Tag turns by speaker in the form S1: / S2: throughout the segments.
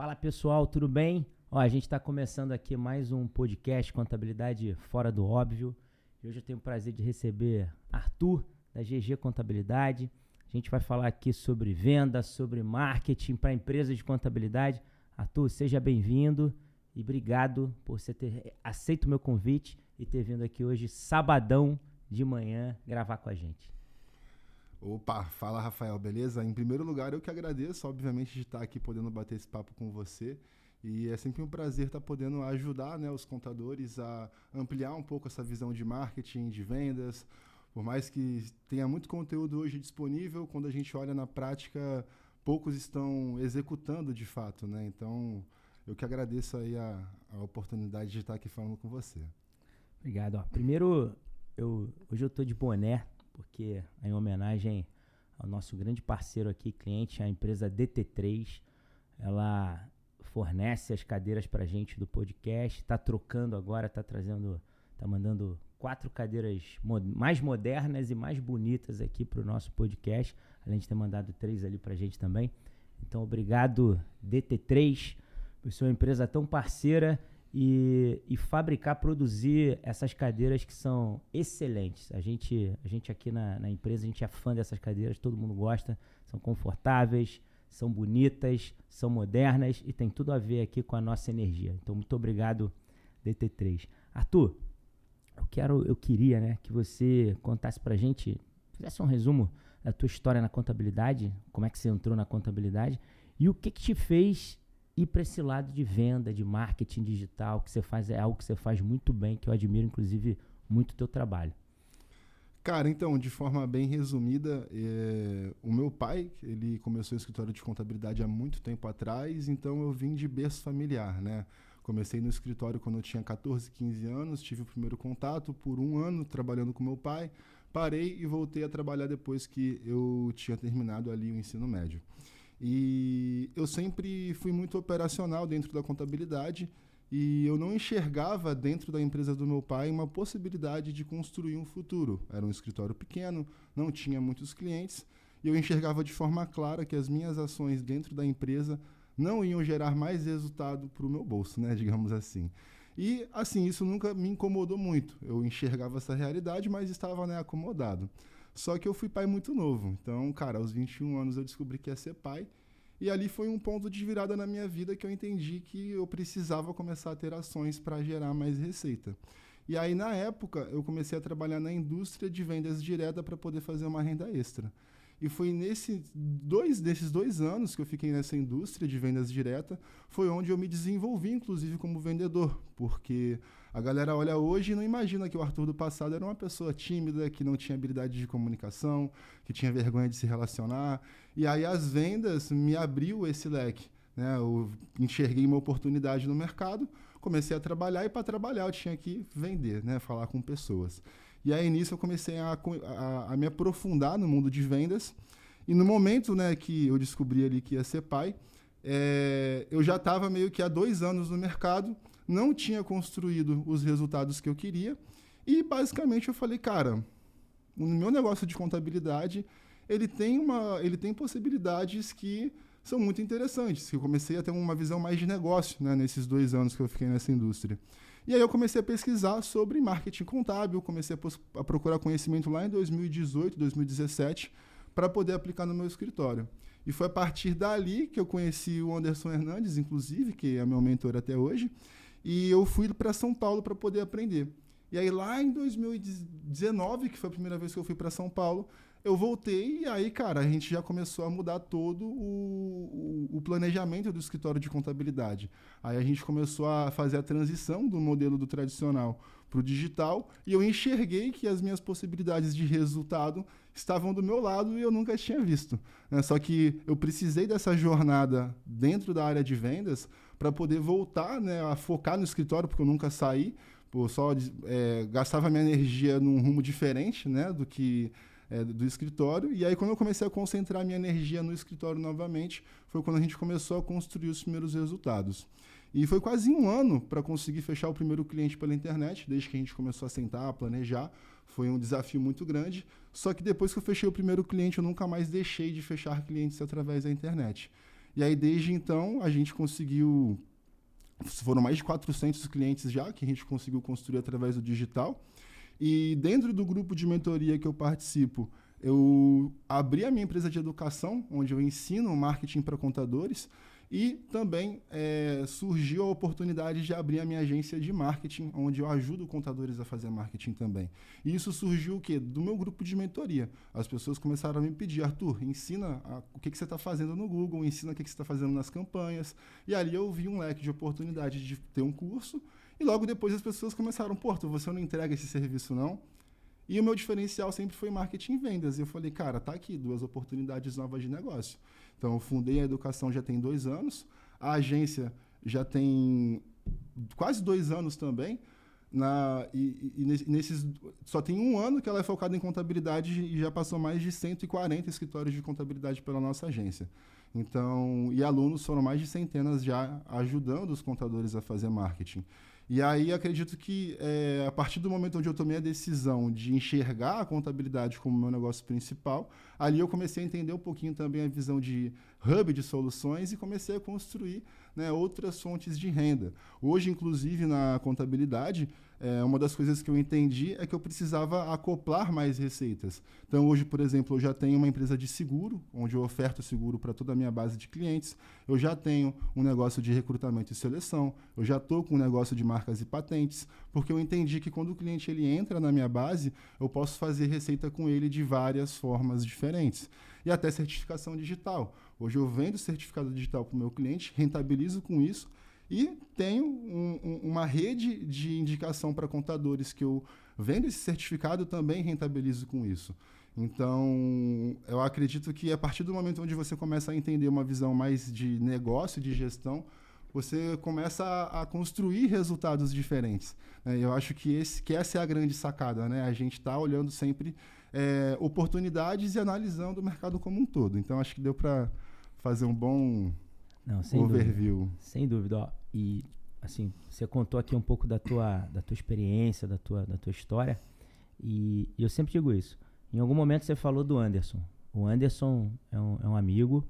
S1: Fala pessoal, tudo bem? Ó, a gente está começando aqui mais um podcast Contabilidade Fora do Óbvio. E hoje eu tenho o prazer de receber Arthur, da GG Contabilidade. A gente vai falar aqui sobre venda, sobre marketing para empresas de contabilidade. Arthur, seja bem-vindo e obrigado por você ter aceito o meu convite e ter vindo aqui hoje, sabadão de manhã, gravar com a gente.
S2: Opa, fala Rafael, beleza? Em primeiro lugar, eu que agradeço, obviamente, de estar aqui podendo bater esse papo com você. E é sempre um prazer estar podendo ajudar, né, os contadores a ampliar um pouco essa visão de marketing, de vendas. Por mais que tenha muito conteúdo hoje disponível, quando a gente olha na prática, poucos estão executando de fato, né? Então, eu que agradeço aí a oportunidade de estar aqui falando com você.
S1: Obrigado. Ó, primeiro, hoje eu estou de boné, porque é em homenagem ao nosso grande parceiro aqui, cliente, a empresa DT3. Ela fornece as cadeiras para a gente do podcast, está trocando agora, está mandando 4 cadeiras mais modernas e mais bonitas aqui para o nosso podcast, além de ter mandado 3 ali para a gente também. Então, obrigado DT3 por ser uma empresa tão parceira e produzir essas cadeiras que são excelentes. A gente aqui na empresa, a gente é fã dessas cadeiras, todo mundo gosta, são confortáveis, são bonitas, são modernas e tem tudo a ver aqui com a nossa energia. Então, muito obrigado, DT3. Arthur, eu queria, né, que você contasse pra gente, fizesse um resumo da tua história na contabilidade, como é que você entrou na contabilidade e o que te fez ir para esse lado de venda, de marketing digital, que você faz, é algo que você faz muito bem, que eu admiro, inclusive, muito o teu trabalho.
S2: Cara, então, de forma bem resumida, o meu pai, ele começou o escritório de contabilidade há muito tempo atrás, então eu vim de berço familiar, né? Comecei no escritório quando eu tinha 14, 15 anos, tive o primeiro contato por 1 ano trabalhando com meu pai, parei e voltei a trabalhar depois que eu tinha terminado ali o ensino médio. E eu sempre fui muito operacional dentro da contabilidade e eu não enxergava dentro da empresa do meu pai uma possibilidade de construir um futuro. Era um escritório pequeno, não tinha muitos clientes e eu enxergava de forma clara que as minhas ações dentro da empresa não iam gerar mais resultado para o meu bolso, né, digamos assim. E, assim, isso nunca me incomodou muito. Eu enxergava essa realidade, mas estava, né, acomodado. Só que eu fui pai muito novo. Então, cara, aos 21 anos eu descobri que ia ser pai. E ali foi um ponto de virada na minha vida que eu entendi que eu precisava começar a ter ações para gerar mais receita. E aí, na época, eu comecei a trabalhar na indústria de vendas direta para poder fazer uma renda extra. E foi nesses 2 anos que eu fiquei nessa indústria de vendas direta, foi onde eu me desenvolvi, inclusive, como vendedor. Porque a galera olha hoje e não imagina que o Arthur do passado era uma pessoa tímida, que não tinha habilidade de comunicação, que tinha vergonha de se relacionar. E aí as vendas me abriu esse leque, né? Eu enxerguei uma oportunidade no mercado, comecei a trabalhar e para trabalhar eu tinha que vender, né? Falar com pessoas. E aí, nisso, eu comecei a me aprofundar no mundo de vendas. E no momento, né, que eu descobri ali que ia ser pai, eu já estava meio que há 2 anos no mercado, não tinha construído os resultados que eu queria. E, basicamente, eu falei, cara, o meu negócio de contabilidade, ele tem possibilidades que são muito interessantes. Eu comecei a ter uma visão mais de negócio, né, nesses 2 anos que eu fiquei nessa indústria. E aí eu comecei a pesquisar sobre marketing contábil, comecei a procurar conhecimento lá em 2018, 2017, para poder aplicar no meu escritório. E foi a partir dali que eu conheci o Anderson Hernandes, inclusive, que é meu mentor até hoje, e eu fui para São Paulo para poder aprender. E aí lá em 2019, que foi a primeira vez que eu fui para São Paulo, eu voltei e aí, cara, a gente já começou a mudar todo o planejamento do escritório de contabilidade. Aí a gente começou a fazer a transição do modelo do tradicional para o digital e eu enxerguei que as minhas possibilidades de resultado estavam do meu lado e eu nunca tinha visto, né? Só que eu precisei dessa jornada dentro da área de vendas para poder voltar, né, a focar no escritório, porque eu nunca saí, só gastava minha energia num rumo diferente, né, do escritório. E aí, quando eu comecei a concentrar minha energia no escritório novamente, foi quando a gente começou a construir os primeiros resultados. E foi quase 1 ano para conseguir fechar o primeiro cliente pela internet, desde que a gente começou a sentar, a planejar. Foi um desafio muito grande. Só que depois que eu fechei o primeiro cliente, eu nunca mais deixei de fechar clientes através da internet. E aí, desde então, a gente conseguiu... Foram mais de 400 clientes já que a gente conseguiu construir através do digital. E dentro do grupo de mentoria que eu participo, eu abri a minha empresa de educação, onde eu ensino marketing para contadores, e também surgiu a oportunidade de abrir a minha agência de marketing, onde eu ajudo contadores a fazer marketing também. E isso surgiu o quê? Do meu grupo de mentoria. As pessoas começaram a me pedir, Arthur, ensina o que você está fazendo no Google, ensina o que você está fazendo nas campanhas. E ali eu vi um leque de oportunidade de ter um curso, e logo depois as pessoas começaram, pô, Arthur, você não entrega esse serviço não? E o meu diferencial sempre foi marketing e vendas. E eu falei, cara, tá aqui, 2 oportunidades novas de negócio. Então, eu fundei a educação já tem 2 anos. A agência já tem quase 2 anos também. Nesses, só tem 1 ano que ela é focada em contabilidade e já passou mais de 140 escritórios de contabilidade pela nossa agência. Então, e alunos foram mais de centenas já ajudando os contadores a fazer marketing. E aí acredito que a partir do momento onde eu tomei a decisão de enxergar a contabilidade como meu negócio principal, ali eu comecei a entender um pouquinho também a visão de hub de soluções e comecei a construir, né, outras fontes de renda. Hoje, inclusive, na contabilidade, uma das coisas que eu entendi é que eu precisava acoplar mais receitas. Então, hoje, por exemplo, eu já tenho uma empresa de seguro, onde eu oferto seguro para toda a minha base de clientes. Eu já tenho um negócio de recrutamento e seleção. Eu já estou com um negócio de marcas e patentes, porque eu entendi que quando o cliente ele entra na minha base, eu posso fazer receita com ele de várias formas diferentes. E até certificação digital. Hoje eu vendo certificado digital para o meu cliente, rentabilizo com isso, e tenho uma rede de indicação para contadores que eu vendo esse certificado também rentabilizo com isso. Então, eu acredito que a partir do momento onde você começa a entender uma visão mais de negócio, de gestão, você começa a construir resultados diferentes. Eu acho que essa é a grande sacada, né? A gente está olhando sempre oportunidades e analisando o mercado como um todo. Então, acho que deu para fazer um bom overview.
S1: Sem dúvida. Ó. E, assim, você contou aqui um pouco da tua experiência, da tua história, e eu sempre digo isso. Em algum momento você falou do Anderson. O Anderson é um amigo.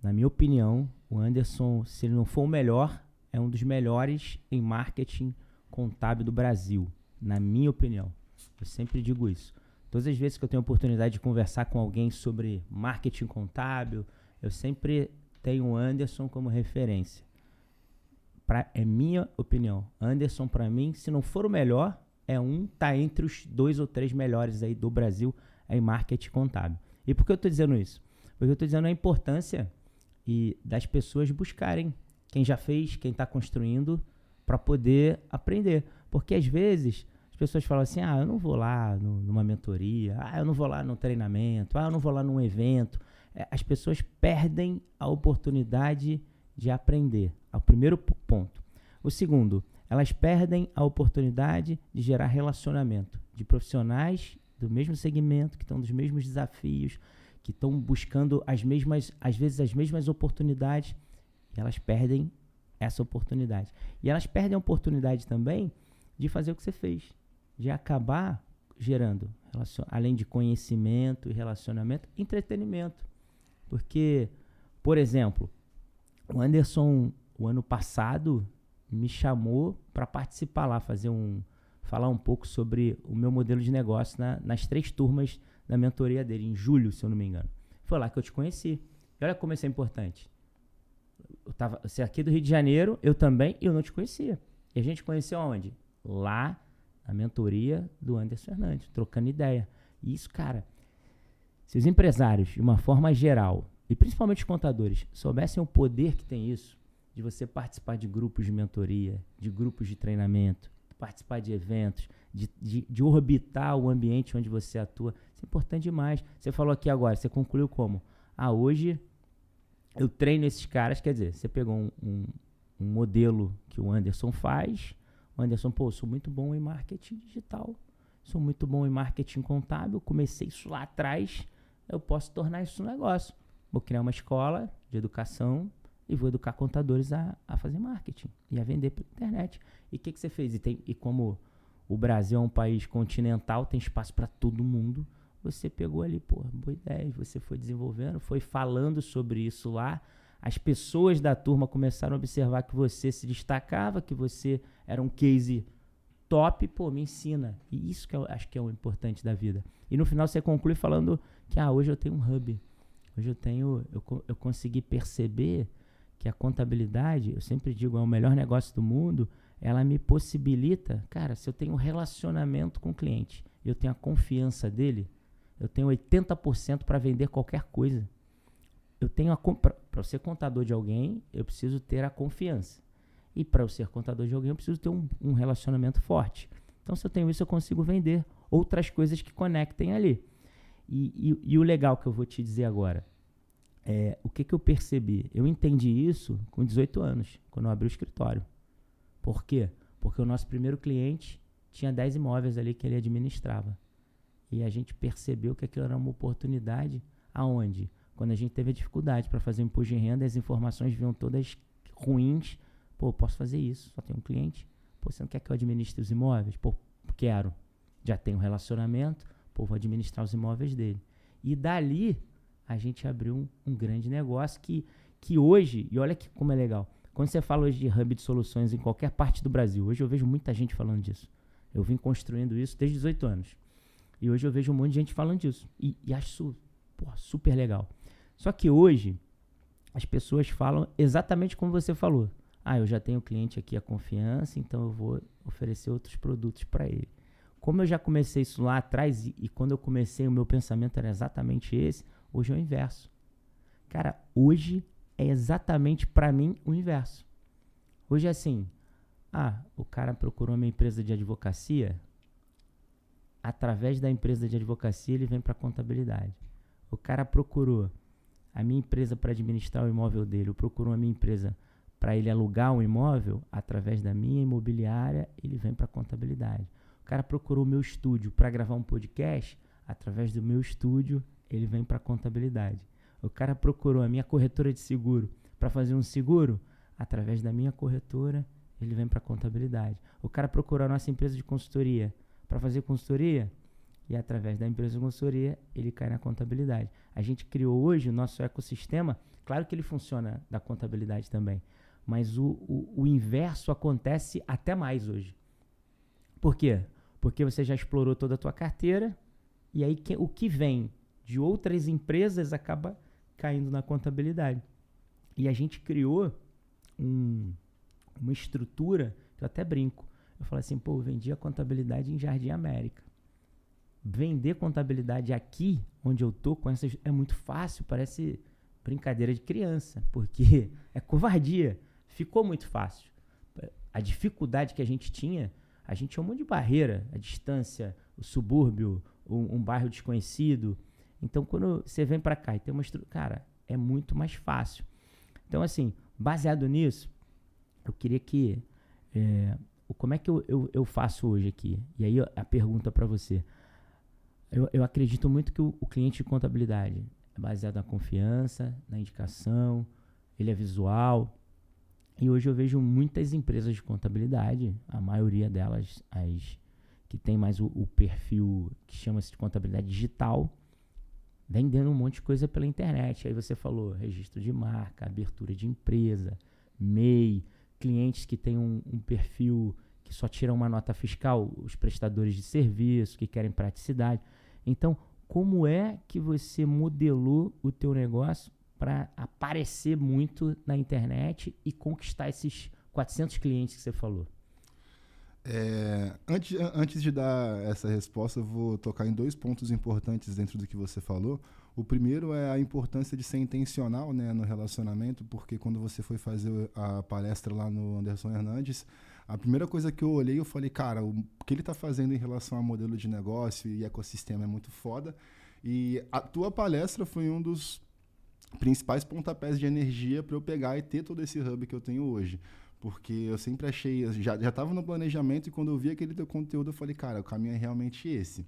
S1: Na minha opinião, o Anderson, se ele não for o melhor, é um dos melhores em marketing contábil do Brasil. Na minha opinião. Eu sempre digo isso. Todas as vezes que eu tenho a oportunidade de conversar com alguém sobre marketing contábil, eu sempre tenho o Anderson como referência. É minha opinião. Anderson, para mim, se não for o melhor, tá entre os 2 ou 3 melhores aí do Brasil em marketing contábil. E por que eu estou dizendo isso? Porque eu estou dizendo a importância das pessoas buscarem quem já fez, quem está construindo, para poder aprender. Porque às vezes as pessoas falam assim, eu não vou lá numa mentoria, eu não vou lá num treinamento, eu não vou lá num evento. As pessoas perdem a oportunidade de aprender. É o primeiro ponto. O segundo, elas perdem a oportunidade de gerar relacionamento de profissionais do mesmo segmento, que estão dos mesmos desafios, que estão buscando às vezes as mesmas oportunidades, e elas perdem essa oportunidade. E elas perdem a oportunidade também de fazer o que você fez, de acabar gerando, além de conhecimento e relacionamento, entretenimento. Porque, por exemplo, o Anderson, o ano passado, me chamou para participar lá, falar um pouco sobre o meu modelo de negócio nas 3 turmas da mentoria dele, em julho, se eu não me engano. Foi lá que eu te conheci. E olha como isso é importante. Você aqui do Rio de Janeiro, eu também, e eu não te conhecia. E a gente conheceu aonde? Lá, na mentoria do Anderson Fernandes, trocando ideia. E isso, cara, se os empresários, de uma forma geral, e principalmente os contadores, soubessem o poder que tem isso, de você participar de grupos de mentoria, de grupos de treinamento, participar de eventos, de orbitar o ambiente onde você atua, isso é importante demais. Você falou aqui agora, você concluiu como? Hoje eu treino esses caras, quer dizer, você pegou um modelo que o Anderson faz, o Anderson, eu sou muito bom em marketing digital, sou muito bom em marketing contábil, comecei isso lá atrás, eu posso tornar isso um negócio. Vou criar uma escola de educação e vou educar contadores a fazer marketing e a vender pela internet. E o que você fez? E como o Brasil é um país continental, tem espaço para todo mundo, você pegou ali, boa ideia, você foi desenvolvendo, foi falando sobre isso lá, As pessoas da turma começaram a observar que você se destacava, que você era um case top, pô, me ensina. E isso que eu acho que é o importante da vida. E no final você conclui falando que, hoje eu tenho um hub. Hoje eu consegui perceber que a contabilidade, eu sempre digo, é o melhor negócio do mundo, ela me possibilita, cara, se eu tenho um relacionamento com o cliente, eu tenho a confiança dele, eu tenho 80% para vender qualquer coisa. Eu tenho para eu ser contador de alguém, eu preciso ter a confiança. E para eu ser contador de alguém, eu preciso ter um relacionamento forte. Então, se eu tenho isso, eu consigo vender outras coisas que conectem ali. E o legal que eu vou te dizer agora, o que eu percebi? Eu entendi isso com 18 anos, quando eu abri o escritório. Por quê? Porque o nosso primeiro cliente tinha 10 imóveis ali que ele administrava. E a gente percebeu que aquilo era uma oportunidade. Aonde? Quando a gente teve a dificuldade para fazer o imposto de renda, as informações vinham todas ruins. Pô, posso fazer isso, só tenho um cliente. Pô, você não quer que eu administre os imóveis? Pô, quero. Já tenho um relacionamento, pô, vou administrar os imóveis dele. E dali, a gente abriu um grande negócio que hoje, e olha como é legal, quando você fala hoje de hub de soluções em qualquer parte do Brasil, hoje eu vejo muita gente falando disso. Eu vim construindo isso desde 18 anos. E hoje eu vejo um monte de gente falando disso. E acho isso, super legal. Só que hoje, as pessoas falam exatamente como você falou. Eu já tenho cliente aqui, a confiança, então eu vou oferecer outros produtos para ele. Como eu já comecei isso lá atrás e quando eu comecei o meu pensamento era exatamente esse, hoje é o inverso. Cara, hoje é exatamente para mim o inverso. Hoje é assim, o cara procurou a minha empresa de advocacia, através da empresa de advocacia ele vem para a contabilidade. O cara procurou a minha empresa para administrar o imóvel dele, ou procurou a minha empresa para ele alugar um imóvel, através da minha imobiliária, ele vem para a contabilidade. O cara procurou o meu estúdio para gravar um podcast, através do meu estúdio, ele vem para a contabilidade. O cara procurou a minha corretora de seguro para fazer um seguro, através da minha corretora, ele vem para a contabilidade. O cara procurou a nossa empresa de consultoria para fazer consultoria, e através da empresa de consultoria, ele cai na contabilidade. A gente criou hoje o nosso ecossistema, claro que ele funciona da contabilidade também, mas o inverso acontece até mais hoje. Por quê? Porque você já explorou toda a tua carteira, e aí o que vem de outras empresas acaba caindo na contabilidade. E a gente criou uma estrutura, que eu até brinco. Eu falo assim, eu vendi a contabilidade em Jardim América. Vender contabilidade aqui, onde eu tô, com essas, é muito fácil, parece brincadeira de criança, porque é covardia. Ficou muito fácil. A dificuldade que a gente tinha um monte de barreira, a distância, o subúrbio, um bairro desconhecido. Então, quando você vem para cá e tem uma estrutura, cara, é muito mais fácil. Então, assim, baseado nisso, eu queria que... como é que eu faço hoje aqui? E aí a pergunta para você. Eu acredito muito que o cliente de contabilidade é baseado na confiança, na indicação, ele é visual. E hoje eu vejo muitas empresas de contabilidade, a maioria delas, as que tem mais o perfil que chama-se de contabilidade digital, vendendo um monte de coisa pela internet. Aí você falou registro de marca, abertura de empresa, MEI, clientes que têm um perfil que só tiram uma nota fiscal, os prestadores de serviço, que querem praticidade. Então, como é que você modelou o teu negócio para aparecer muito na internet e conquistar esses 400 clientes que você falou?
S2: Antes de dar essa resposta, eu vou tocar em 2 pontos importantes dentro do que você falou. O primeiro é a importância de ser intencional, né, no relacionamento, porque quando você foi fazer a palestra lá no Anderson Hernandes, a primeira coisa que eu olhei, eu falei, cara, o que ele está fazendo em relação a modelo de negócio e ecossistema é muito foda. E a tua palestra foi um dos principais pontapés de energia para eu pegar e ter todo esse hub que eu tenho hoje. Porque eu sempre achei, já estava no planejamento, e quando eu vi aquele teu conteúdo, eu falei, cara, o caminho é realmente esse.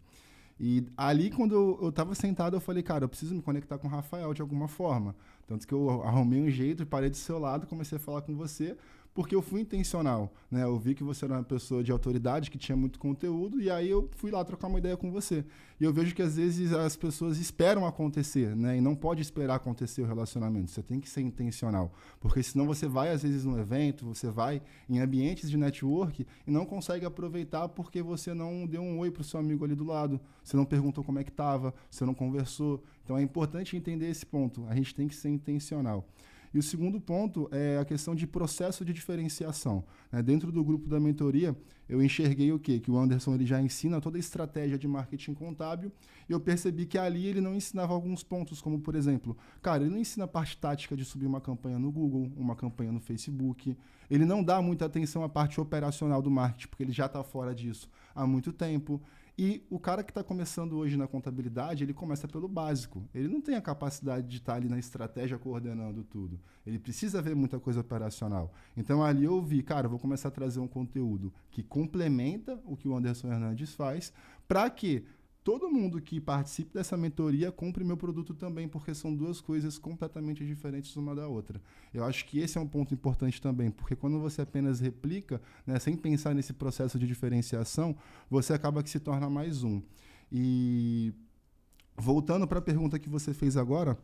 S2: E ali, quando eu estava sentado, eu falei, cara, eu preciso me conectar com o Rafael de alguma forma. Tanto que eu arrumei um jeito, parei do seu lado, comecei a falar com você, porque eu fui intencional, né? Eu vi que você era uma pessoa de autoridade, que tinha muito conteúdo, e aí eu fui lá trocar uma ideia com você. E eu vejo que às vezes as pessoas esperam acontecer, né? E não pode esperar acontecer o relacionamento. Você tem que ser intencional, porque senão você vai às vezes num evento, você vai em ambientes de network e não consegue aproveitar porque você não deu um oi pro seu amigo ali do lado, você não perguntou como é que estava, você não conversou. Então é importante entender esse ponto. A gente tem que ser intencional. E o segundo ponto é a questão de processo de diferenciação, né? Dentro do grupo da mentoria, eu enxerguei o quê? Que o Anderson ele já ensina toda a estratégia de marketing contábil e eu percebi que ali ele não ensinava alguns pontos, como, por exemplo, cara, ele não ensina a parte tática de subir uma campanha no Google, uma campanha no Facebook, ele não dá muita atenção à parte operacional do marketing, porque ele já está fora disso há muito tempo. E o cara que está começando hoje na contabilidade, ele começa pelo básico. Ele não tem a capacidade de estar ali na estratégia coordenando tudo. Ele precisa ver muita coisa operacional. Então ali eu vi, cara, eu vou começar a trazer um conteúdo que complementa o que o Anderson Hernandes faz, para que todo mundo que participe dessa mentoria compre meu produto também, porque são duas coisas completamente diferentes uma da outra. Eu acho que esse é um ponto importante também, porque quando você apenas replica, né, sem pensar nesse processo de diferenciação, você acaba que se torna mais um. E voltando para a pergunta que você fez agora,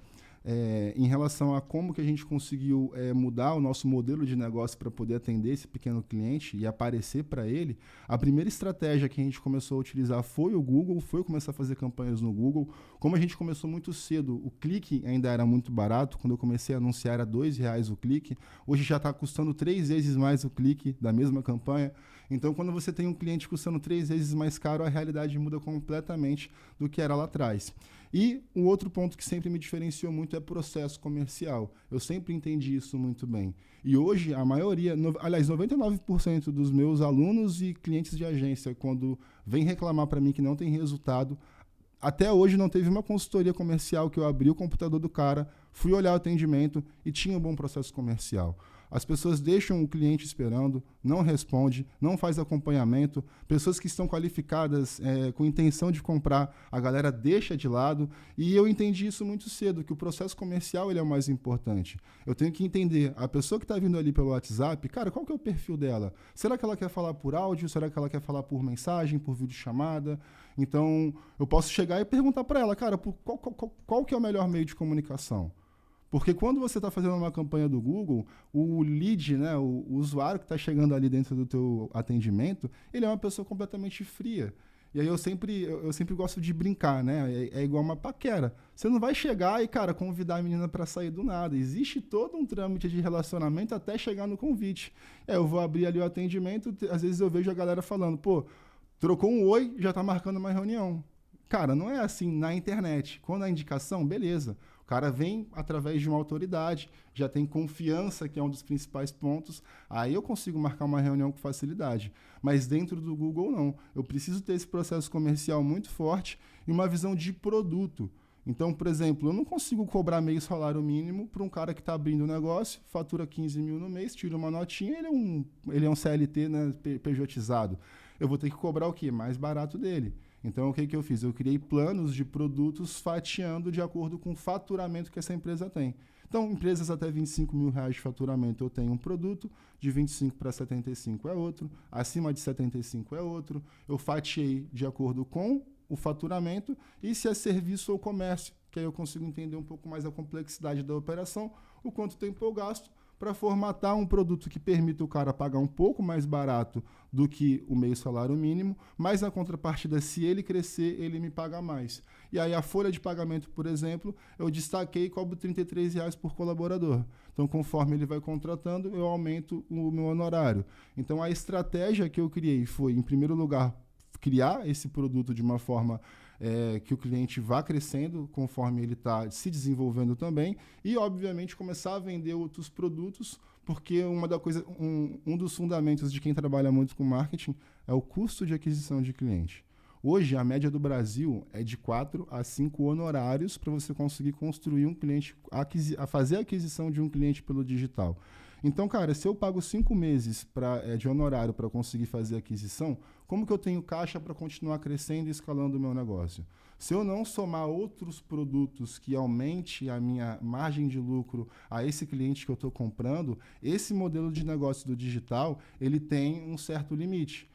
S2: em relação a como que a gente conseguiu mudar o nosso modelo de negócio para poder atender esse pequeno cliente e aparecer para ele, a primeira estratégia que a gente começou a utilizar foi o Google, foi começar a fazer campanhas no Google. Como a gente começou muito cedo, o clique ainda era muito barato, quando eu comecei a anunciar era R$2 o clique, hoje já está custando 3 vezes mais o clique da mesma campanha. Então, quando você tem um cliente custando 3 vezes mais caro, a realidade muda completamente do que era lá atrás. E o outro ponto que sempre me diferenciou muito é processo comercial. Eu sempre entendi isso muito bem. E hoje, a maioria, aliás, 99% dos meus alunos e clientes de agência, quando vem reclamar para mim que não tem resultado, até hoje não teve uma consultoria comercial que eu abri o computador do cara, fui olhar o atendimento e tinha um bom processo comercial. As pessoas deixam o cliente esperando, não responde, não faz acompanhamento. Pessoas que estão qualificadas com intenção de comprar, a galera deixa de lado. E eu entendi isso muito cedo, que o processo comercial ele é o mais importante. Eu tenho que entender, a pessoa que está vindo ali pelo WhatsApp, cara, qual que é o perfil dela? Será que ela quer falar por áudio? Será que ela quer falar por mensagem, por videochamada? Então, eu posso chegar e perguntar para ela, cara, qual que é o melhor meio de comunicação? Porque quando você está fazendo uma campanha do Google, o lead, né, o usuário que está chegando ali dentro do teu atendimento, ele é uma pessoa completamente fria. E aí eu sempre gosto de brincar, né? É igual uma paquera. Você não vai chegar e, cara, convidar a menina para sair do nada. Existe todo um trâmite de relacionamento até chegar no convite. Eu vou abrir ali o atendimento, às vezes eu vejo a galera falando, pô, trocou um oi, já está marcando uma reunião. Cara, não é assim na internet. Quando a indicação, beleza. O cara vem através de uma autoridade, já tem confiança, que é um dos principais pontos, aí eu consigo marcar uma reunião com facilidade. Mas dentro do Google, não. Eu preciso ter esse processo comercial muito forte e uma visão de produto. Então, por exemplo, eu não consigo cobrar meio salário mínimo para um cara que está abrindo um negócio, fatura 15 mil no mês, tira uma notinha, ele é um CLT, né, pejotizado. Eu vou ter que cobrar o quê? Mais barato dele. Então, o que eu fiz? Eu criei planos de produtos fatiando de acordo com o faturamento que essa empresa tem. Então, empresas até R$25 mil de faturamento, eu tenho um produto, de 25 para 75 é outro, acima de 75 é outro. Eu fatiei de acordo com o faturamento e se é serviço ou comércio, que aí eu consigo entender um pouco mais a complexidade da operação, o quanto tempo eu gasto para formatar um produto que permita o cara pagar um pouco mais barato do que o meio salário mínimo, mas na contrapartida, se ele crescer, ele me paga mais. E aí a folha de pagamento, por exemplo, eu destaquei e cobro R$33 por colaborador. Então, conforme ele vai contratando, eu aumento o meu honorário. Então, a estratégia que eu criei foi, em primeiro lugar, criar esse produto de uma forma que o cliente vá crescendo conforme ele está se desenvolvendo também e, obviamente, começar a vender outros produtos, porque um dos fundamentos de quem trabalha muito com marketing é o custo de aquisição de cliente. Hoje, a média do Brasil é de 4 a 5 honorários para você conseguir construir um cliente, fazer a aquisição de um cliente pelo digital. Então, cara, se eu pago 5 meses de honorário para conseguir fazer a aquisição, como que eu tenho caixa para continuar crescendo e escalando o meu negócio? Se eu não somar outros produtos que aumente a minha margem de lucro a esse cliente que eu estou comprando, esse modelo de negócio do digital, ele tem um certo limite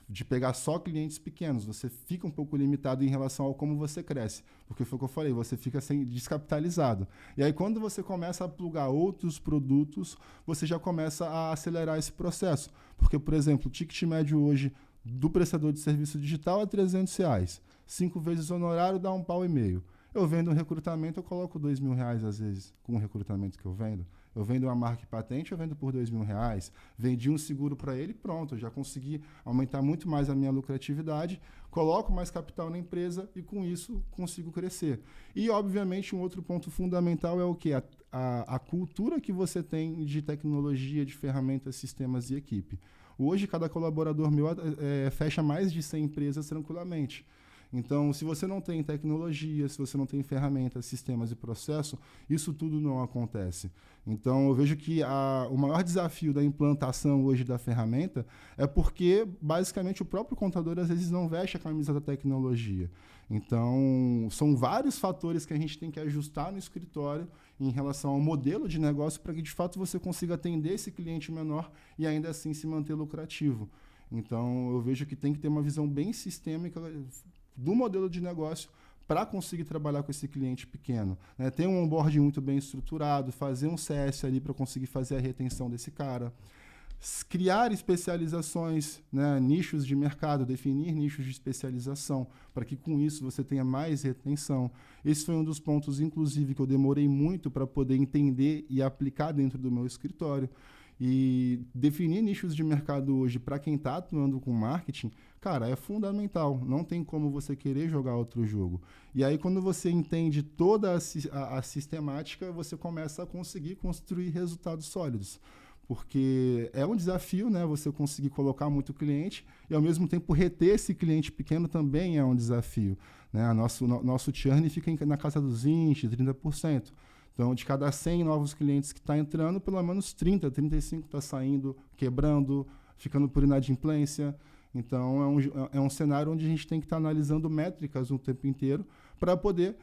S2: de pegar só clientes pequenos. Você fica um pouco limitado em relação ao como você cresce. Porque foi o que eu falei, você fica descapitalizado. E aí, quando você começa a plugar outros produtos, você já começa a acelerar esse processo. Porque, por exemplo, o ticket médio hoje do prestador de serviço digital é R$300. 5 vezes o honorário dá R$1,5 pau. Eu vendo um recrutamento, eu coloco R$2.000 às vezes com o recrutamento que eu vendo. Eu vendo uma marca e patente, eu vendo por R$2.000. Vendi um seguro para ele, pronto. Eu já consegui aumentar muito mais a minha lucratividade, coloco mais capital na empresa e com isso consigo crescer. E, obviamente, um outro ponto fundamental é o quê? A cultura que você tem de tecnologia, de ferramentas, sistemas e equipe. Hoje, cada colaborador meu fecha mais de 100 empresas tranquilamente. Então, se você não tem tecnologia, se você não tem ferramentas, sistemas e processo, isso tudo não acontece. Então, eu vejo que o maior desafio da implantação hoje da ferramenta é porque, basicamente, o próprio contador, às vezes, não veste a camisa da tecnologia. Então, são vários fatores que a gente tem que ajustar no escritório em relação ao modelo de negócio para que, de fato, você consiga atender esse cliente menor e, ainda assim, se manter lucrativo. Então, eu vejo que tem que ter uma visão bem sistêmica do modelo de negócio para conseguir trabalhar com esse cliente pequeno. Né? Ter um onboarding muito bem estruturado, fazer um CS ali para conseguir fazer a retenção desse cara. Criar especializações, né? Nichos de mercado, definir nichos de especialização, para que com isso você tenha mais retenção. Esse foi um dos pontos, inclusive, que eu demorei muito para poder entender e aplicar dentro do meu escritório. E definir nichos de mercado hoje para quem está atuando com marketing, cara, é fundamental. Não tem como você querer jogar outro jogo. E aí, quando você entende toda a sistemática, você começa a conseguir construir resultados sólidos. Porque é um desafio, né? Você conseguir colocar muito cliente e, ao mesmo tempo, reter esse cliente pequeno também é um desafio. Né? Nosso churn fica na casa dos 20%, 30%. Então, de cada 100 novos clientes que está entrando, pelo menos 30, 35 está saindo, quebrando, ficando por inadimplência. Então, é um cenário onde a gente tem que estar analisando métricas o tempo inteiro para poder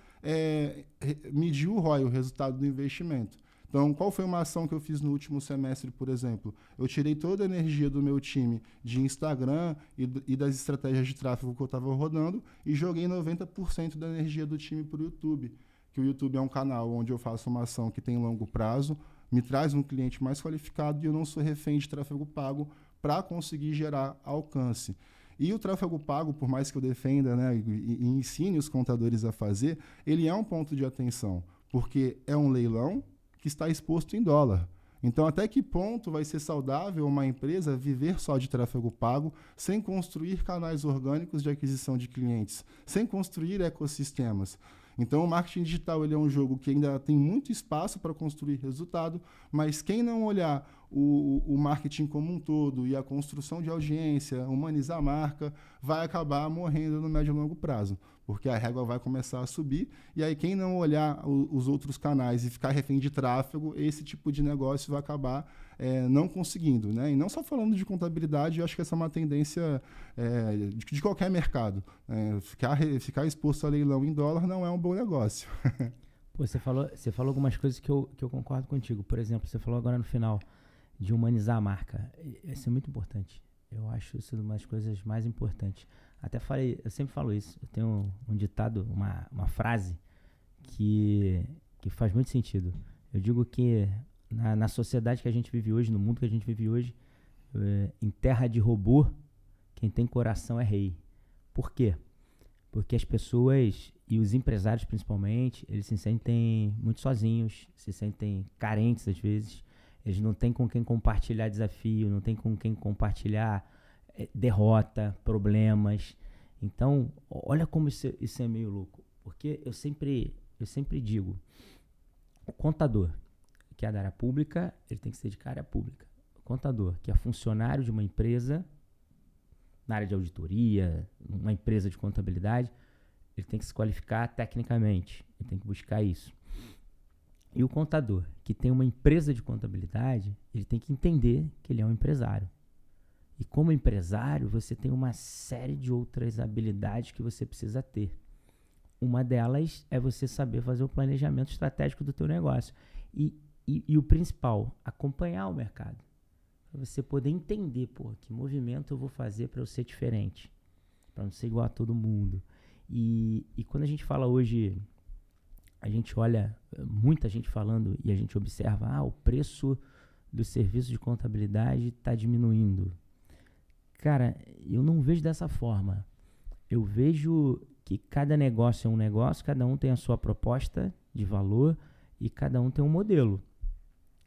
S2: medir o ROI, o resultado do investimento. Então, qual foi uma ação que eu fiz no último semestre, por exemplo? Eu tirei toda a energia do meu time de Instagram e das estratégias de tráfego que eu estava rodando e joguei 90% da energia do time para o YouTube. Que o YouTube é um canal onde eu faço uma ação que tem longo prazo, me traz um cliente mais qualificado e eu não sou refém de tráfego pago para conseguir gerar alcance. E o tráfego pago, por mais que eu defenda, né, e ensine os contadores a fazer, ele é um ponto de atenção, porque é um leilão que está exposto em dólar. Então, até que ponto vai ser saudável uma empresa viver só de tráfego pago, sem construir canais orgânicos de aquisição de clientes, sem construir ecossistemas? Então, o marketing digital ele é um jogo que ainda tem muito espaço para construir resultado, mas quem não olhar o marketing como um todo e a construção de audiência, humanizar a marca, vai acabar morrendo no médio e longo prazo, porque a régua vai começar a subir, e aí quem não olhar os outros canais e ficar refém de tráfego, esse tipo de negócio vai acabar não conseguindo. Né? E não só falando de contabilidade, eu acho que essa é uma tendência de qualquer mercado. Ficar exposto a leilão em dólar não é um bom negócio.
S1: Pô, você falou algumas coisas que eu concordo contigo. Por exemplo, você falou agora no final de humanizar a marca. Isso é muito importante. Eu acho isso uma das coisas mais importantes. Até falei, eu sempre falo isso. Eu tenho um ditado, uma frase que faz muito sentido. Eu digo que na sociedade que a gente vive hoje, no mundo que a gente vive hoje, em terra de robô, quem tem coração é rei. Por quê? Porque as pessoas, e os empresários principalmente, eles se sentem muito sozinhos, se sentem carentes às vezes. Eles não têm com quem compartilhar desafio, não têm com quem compartilhar derrota, problemas. Então, olha como isso é meio louco. Porque eu sempre digo, o contador que é da área pública, ele tem que se dedicar à área pública. O contador que é funcionário de uma empresa, na área de auditoria, uma empresa de contabilidade, ele tem que se qualificar tecnicamente, ele tem que buscar isso. E o contador, que tem uma empresa de contabilidade, ele tem que entender que ele é um empresário. E como empresário, você tem uma série de outras habilidades que você precisa ter. Uma delas é você saber fazer o planejamento estratégico do teu negócio. E o principal, acompanhar o mercado. Para você poder entender, que movimento eu vou fazer para eu ser diferente. Para não ser igual a todo mundo. E quando a gente fala hoje, a gente olha muita gente falando e a gente observa, o preço do serviço de contabilidade está diminuindo. Cara, eu não vejo dessa forma. Eu vejo que cada negócio é um negócio, cada um tem a sua proposta de valor e cada um tem um modelo.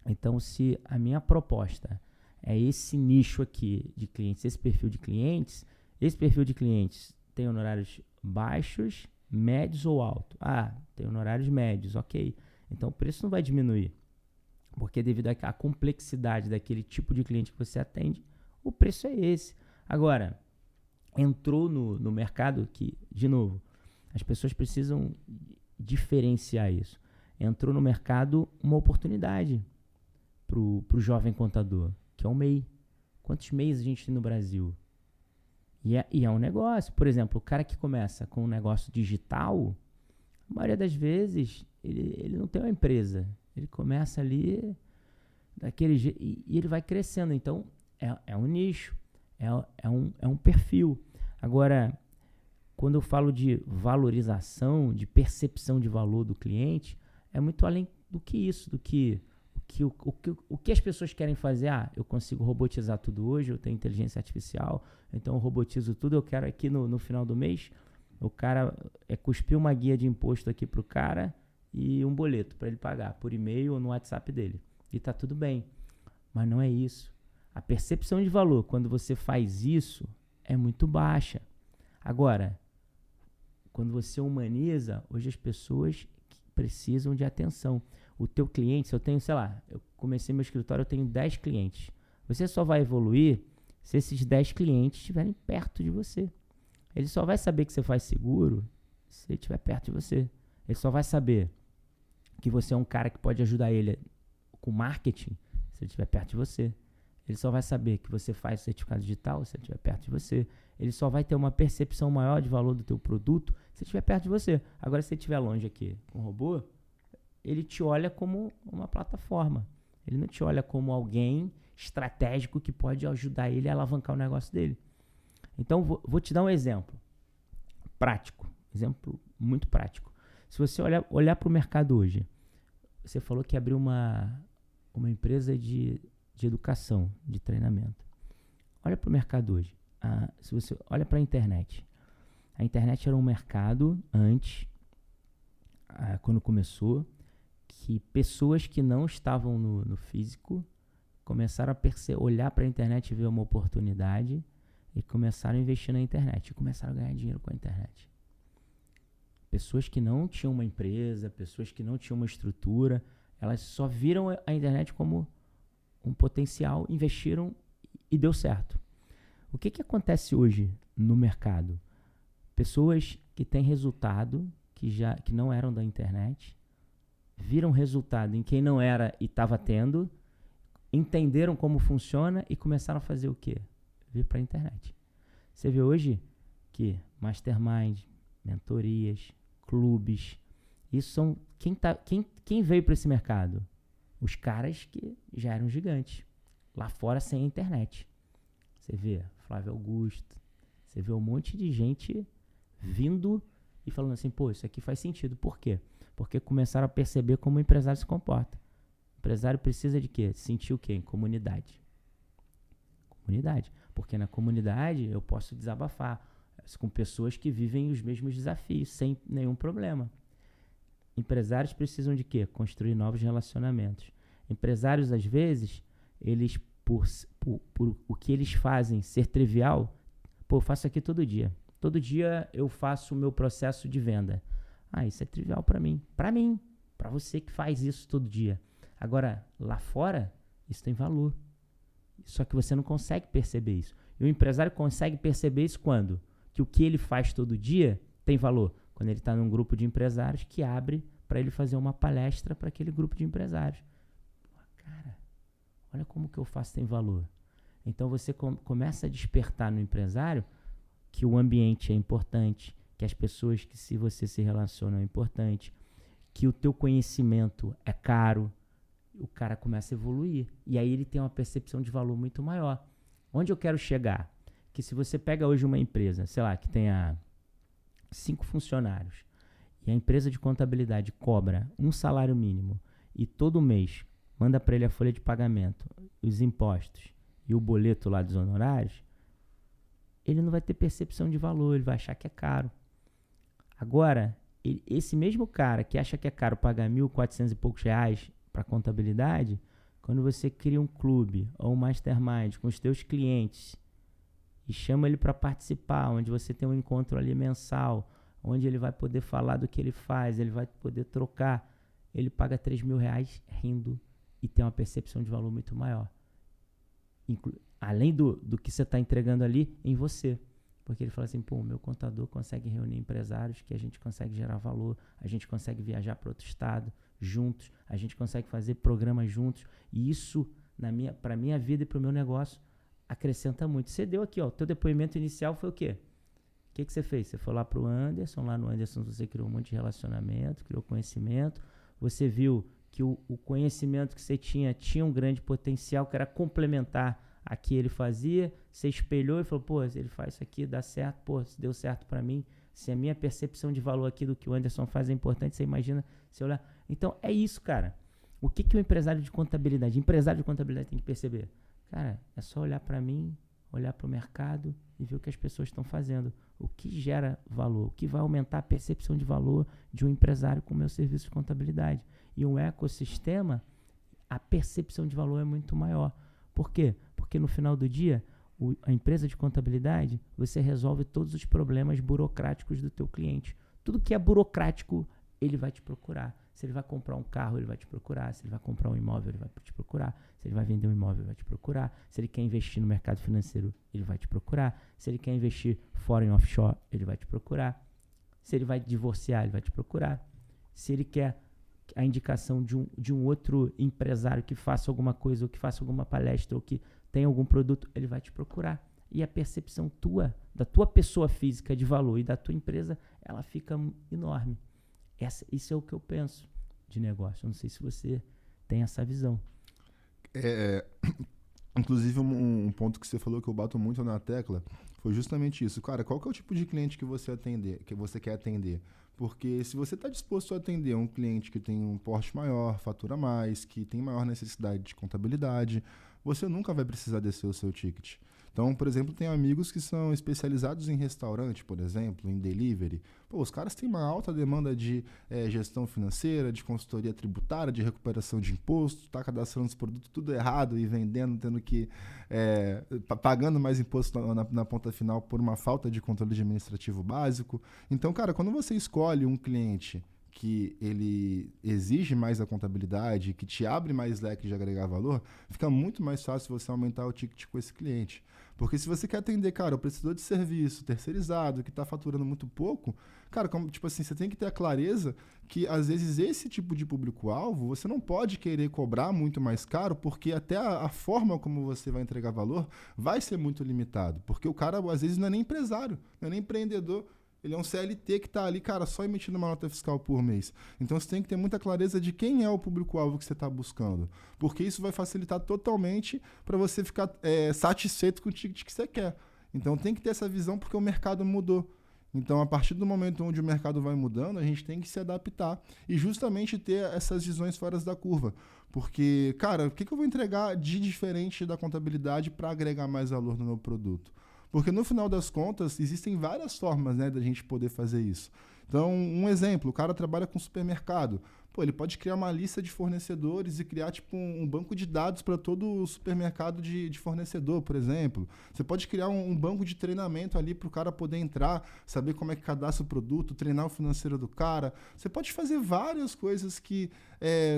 S1: Então, se a minha proposta é esse nicho aqui de clientes, esse perfil de clientes tem honorários baixos, médios ou altos. Tem honorários médios, ok. Então, o preço não vai diminuir, porque devido à complexidade daquele tipo de cliente que você atende, o preço é esse. Agora, entrou no mercado que, de novo, as pessoas precisam diferenciar isso. Entrou no mercado uma oportunidade pro jovem contador, que é o MEI. Quantos MEIs a gente tem no Brasil? E é um negócio. Por exemplo, o cara que começa com um negócio digital, a maioria das vezes, ele não tem uma empresa. Ele começa ali daquele jeito e ele vai crescendo. Então, é um nicho, é um perfil. Agora, quando eu falo de valorização, de percepção de valor do cliente, é muito além do que isso, o que as pessoas querem fazer. Eu consigo robotizar tudo hoje, eu tenho inteligência artificial, então eu robotizo tudo, eu quero aqui no final do mês, o cara cuspir uma guia de imposto aqui pro cara e um boleto para ele pagar por e-mail ou no WhatsApp dele. E tá tudo bem, mas não é isso. A percepção de valor, quando você faz isso, é muito baixa. Agora, quando você humaniza, hoje as pessoas precisam de atenção. O teu cliente, se eu tenho, eu comecei meu escritório, eu tenho 10 clientes. Você só vai evoluir se esses 10 clientes estiverem perto de você. Ele só vai saber que você faz seguro se ele estiver perto de você. Ele só vai saber que você é um cara que pode ajudar ele com marketing se ele estiver perto de você. Ele só vai saber que você faz certificado digital se ele estiver perto de você. Ele só vai ter uma percepção maior de valor do teu produto se ele estiver perto de você. Agora, se ele estiver longe aqui com o robô, ele te olha como uma plataforma. Ele não te olha como alguém estratégico que pode ajudar ele a alavancar o negócio dele. Então, vou te dar um exemplo prático. Exemplo muito prático. Se você olhar para o mercado hoje, você falou que abriu uma empresa de educação, de treinamento. Olha para o mercado hoje. Se você olha para a internet era um mercado antes, quando começou, que pessoas que não estavam no físico começaram a olhar para a internet e ver uma oportunidade e começaram a investir na internet e começaram a ganhar dinheiro com a internet. Pessoas que não tinham uma empresa, pessoas que não tinham uma estrutura, elas só viram a internet como um potencial, investiram e deu certo. O que acontece hoje no mercado? Pessoas que têm resultado, que não eram da internet, viram resultado em quem não era e estava tendo, entenderam como funciona e começaram a fazer o quê? Vir para a internet. Você vê hoje que mastermind, mentorias, clubes, isso são quem veio para esse mercado? Os caras que já eram gigantes, lá fora sem a internet. Você vê Flávio Augusto, você vê um monte de gente vindo e falando assim, isso aqui faz sentido. Por quê? Porque começaram a perceber como o empresário se comporta. O empresário precisa de quê? Sentir o quê? Comunidade. Comunidade. Porque na comunidade eu posso desabafar com pessoas que vivem os mesmos desafios, sem nenhum problema. Empresários precisam de quê? Construir novos relacionamentos. Empresários, às vezes, eles, por o que eles fazem ser trivial, eu faço aqui todo dia. Todo dia eu faço o meu processo de venda. Isso é trivial para mim. Para você que faz isso todo dia. Agora, lá fora, isso tem valor. Só que você não consegue perceber isso. E o empresário consegue perceber isso quando? Que o que ele faz todo dia tem valor. Quando ele está num grupo de empresários que abre para ele fazer uma palestra para aquele grupo de empresários. Cara, olha como que eu faço tem valor. Então você começa a despertar no empresário que o ambiente é importante, que as pessoas que se você se relaciona é importante, que o teu conhecimento é caro. O cara começa a evoluir. E aí ele tem uma percepção de valor muito maior. Onde eu quero chegar? Que se você pega hoje uma empresa, sei lá, que tenha 5 funcionários, e a empresa de contabilidade cobra um salário mínimo e todo mês manda para ele a folha de pagamento, os impostos e o boleto lá dos honorários, ele não vai ter percepção de valor, ele vai achar que é caro. Agora, esse mesmo cara que acha que é caro pagar 1.400 e poucos reais para contabilidade, quando você cria um clube ou um mastermind com os teus clientes e chama ele para participar, onde você tem um encontro ali mensal, onde ele vai poder falar do que ele faz, ele vai poder trocar, ele paga 3 mil reais rindo e tem uma percepção de valor muito maior. Além do que você está entregando ali em você. Porque ele fala assim, pô, o meu contador consegue reunir empresários que a gente consegue gerar valor, a gente consegue viajar para outro estado juntos, a gente consegue fazer programas juntos, e isso, para a minha vida e para o meu negócio, acrescenta muito. Você deu aqui, ó, o teu depoimento inicial foi o quê? O que você fez? Você foi lá para o Anderson, lá no Anderson você criou um monte de relacionamento, criou conhecimento, você viu que o conhecimento que você tinha um grande potencial, que era complementar a que ele fazia, você espelhou e falou, pô, ele faz isso aqui, dá certo, pô, se deu certo para mim, se a minha percepção de valor aqui do que o Anderson faz é importante, você imagina se eu olhar. Então, é isso, cara. O que o empresário de contabilidade tem que perceber? Cara, é só olhar para mim, olhar para o mercado e ver o que as pessoas estão fazendo. O que gera valor, o que vai aumentar a percepção de valor de um empresário com o meu serviço de contabilidade. E um ecossistema, a percepção de valor é muito maior. Por quê? Porque no final do dia, a empresa de contabilidade, você resolve todos os problemas burocráticos do teu cliente. Tudo que é burocrático, ele vai te procurar. Se ele vai comprar um carro, ele vai te procurar. Se ele vai comprar um imóvel, ele vai te procurar. Se ele vai vender um imóvel, ele vai te procurar. Se ele quer investir no mercado financeiro, ele vai te procurar. Se ele quer investir fora em offshore, ele vai te procurar. Se ele vai divorciar, ele vai te procurar. Se ele quer a indicação de um outro empresário que faça alguma coisa, ou que faça alguma palestra, ou que tenha algum produto, ele vai te procurar. E a percepção da tua pessoa física de valor e da tua empresa, ela fica enorme. Isso é o que eu penso de negócio. Eu não sei se você tem essa visão.
S2: Inclusive, um ponto que você falou que eu bato muito na tecla foi justamente isso. Cara, qual que é o tipo de cliente que você quer atender? Porque se você está disposto a atender um cliente que tem um porte maior, fatura mais, que tem maior necessidade de contabilidade, você nunca vai precisar descer o seu ticket. Então, por exemplo, tem amigos que são especializados em restaurante, por exemplo, em delivery. Pô, os caras têm uma alta demanda de gestão financeira, de consultoria tributária, de recuperação de imposto, tá cadastrando os produtos tudo errado e vendendo, tendo que pagando mais imposto na ponta final por uma falta de controle administrativo básico. Então, cara, quando você escolhe um cliente que ele exige mais a contabilidade, que te abre mais leque de agregar valor, fica muito mais fácil você aumentar o ticket com esse cliente. Porque se você quer atender, cara, o prestador de serviço terceirizado, que está faturando muito pouco, cara, tipo assim, você tem que ter a clareza que, às vezes, esse tipo de público-alvo, você não pode querer cobrar muito mais caro, porque até a forma como você vai entregar valor vai ser muito limitado. Porque o cara, às vezes, não é nem empresário, não é nem empreendedor. Ele é um CLT que está ali, cara, só emitindo uma nota fiscal por mês. Então, você tem que ter muita clareza de quem é o público-alvo que você está buscando. Porque isso vai facilitar totalmente para você ficar satisfeito com o ticket que você quer. Então, tem que ter essa visão porque o mercado mudou. Então, a partir do momento onde o mercado vai mudando, a gente tem que se adaptar e justamente ter essas visões fora da curva. Porque, cara, o que eu vou entregar de diferente da contabilidade para agregar mais valor no meu produto? Porque no final das contas, existem várias formas, né, da gente poder fazer isso. Então, um exemplo, o cara trabalha com supermercado. Pô, ele pode criar uma lista de fornecedores e criar tipo um banco de dados para todo o supermercado de fornecedor, por exemplo. Você pode criar um banco de treinamento ali para o cara poder entrar, saber como é que cadastra o produto, treinar o financeiro do cara. Você pode fazer várias coisas que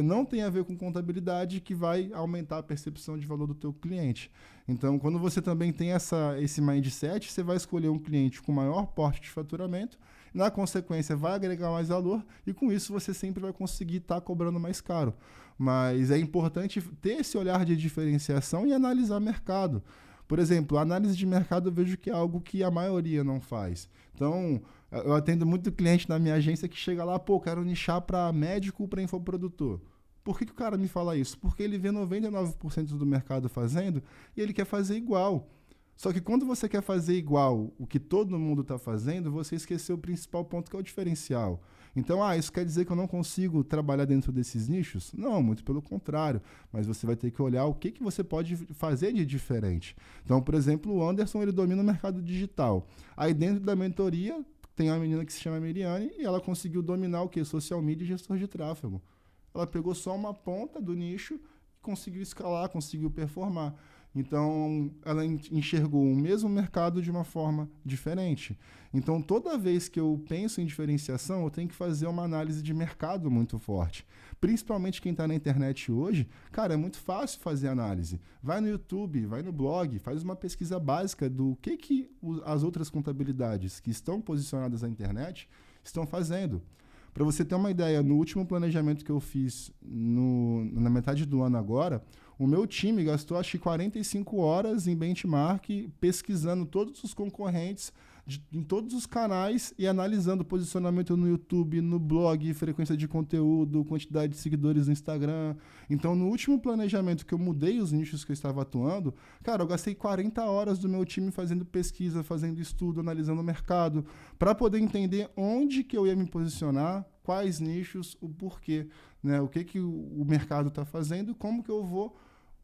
S2: não tem a ver com contabilidade, que vai aumentar a percepção de valor do teu cliente. Então, quando você também tem esse mindset, você vai escolher um cliente com maior porte de faturamento. na consequência vai agregar mais valor e com isso você sempre vai conseguir estar cobrando mais caro. Mas é importante ter esse olhar de diferenciação e analisar mercado. Por exemplo, a análise de mercado eu vejo que é algo que a maioria não faz. Então, eu atendo muito cliente na minha agência que chega lá, pô, quero nichar para médico ou para infoprodutor. Por que o cara me fala isso? Porque ele vê 99% do mercado fazendo e ele quer fazer igual. Só que quando você quer fazer igual o que todo mundo está fazendo, você esqueceu o principal ponto, que é o diferencial. Então, isso quer dizer que eu não consigo trabalhar dentro desses nichos? Não, muito pelo contrário. Mas você vai ter que olhar o que você pode fazer de diferente. Então, por exemplo, o Anderson, ele domina o mercado digital. Aí dentro da mentoria, tem uma menina que se chama Miriane e ela conseguiu dominar o quê? Social media e gestor de tráfego. Ela pegou só uma ponta do nicho, conseguiu escalar, conseguiu performar. Então, ela enxergou o mesmo mercado de uma forma diferente. Então, toda vez que eu penso em diferenciação, eu tenho que fazer uma análise de mercado muito forte. Principalmente quem está na internet hoje, cara, é muito fácil fazer análise. Vai no YouTube, vai no blog, faz uma pesquisa básica do que as outras contabilidades que estão posicionadas na internet estão fazendo. Para você ter uma ideia, no último planejamento que eu fiz na metade do ano agora, o meu time gastou acho que 45 horas em benchmark, pesquisando todos os concorrentes em todos os canais e analisando posicionamento no YouTube, no blog, frequência de conteúdo, quantidade de seguidores no Instagram. Então, no último planejamento que eu mudei os nichos que eu estava atuando, cara, eu gastei 40 horas do meu time fazendo pesquisa, fazendo estudo, analisando o mercado, para poder entender onde que eu ia me posicionar, quais nichos, o porquê, né? O que o mercado está fazendo, como que eu vou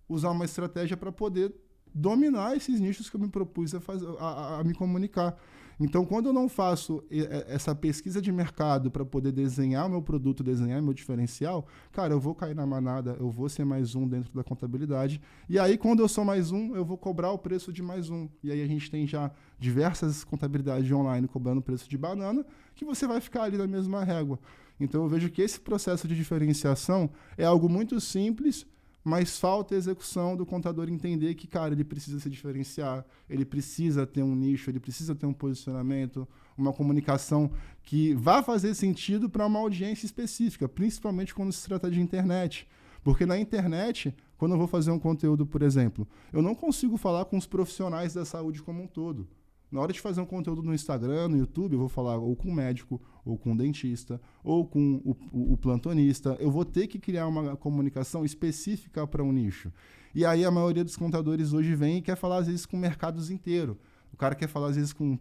S2: usar uma estratégia para poder dominar esses nichos que eu me propus a me comunicar. Então, quando eu não faço essa pesquisa de mercado para poder desenhar o meu produto, desenhar o meu diferencial, cara, eu vou cair na manada, eu vou ser mais um dentro da contabilidade. E aí, quando eu sou mais um, eu vou cobrar o preço de mais um. E aí a gente tem já diversas contabilidades online cobrando o preço de banana, que você vai ficar ali na mesma régua. Então, eu vejo que esse processo de diferenciação é algo muito simples, mas falta a execução do contador entender que, cara, ele precisa se diferenciar, ele precisa ter um nicho, ele precisa ter um posicionamento, uma comunicação que vá fazer sentido para uma audiência específica, principalmente quando se trata de internet. Porque na internet, quando eu vou fazer um conteúdo, por exemplo, eu não consigo falar com os profissionais da saúde como um todo. Na hora de fazer um conteúdo no Instagram, no YouTube, eu vou falar ou com o médico, ou com o dentista, ou com o plantonista. Eu vou ter que criar uma comunicação específica para um nicho. E aí a maioria dos contadores hoje vem e quer falar, às vezes, com mercados inteiros. O cara quer falar, às vezes, com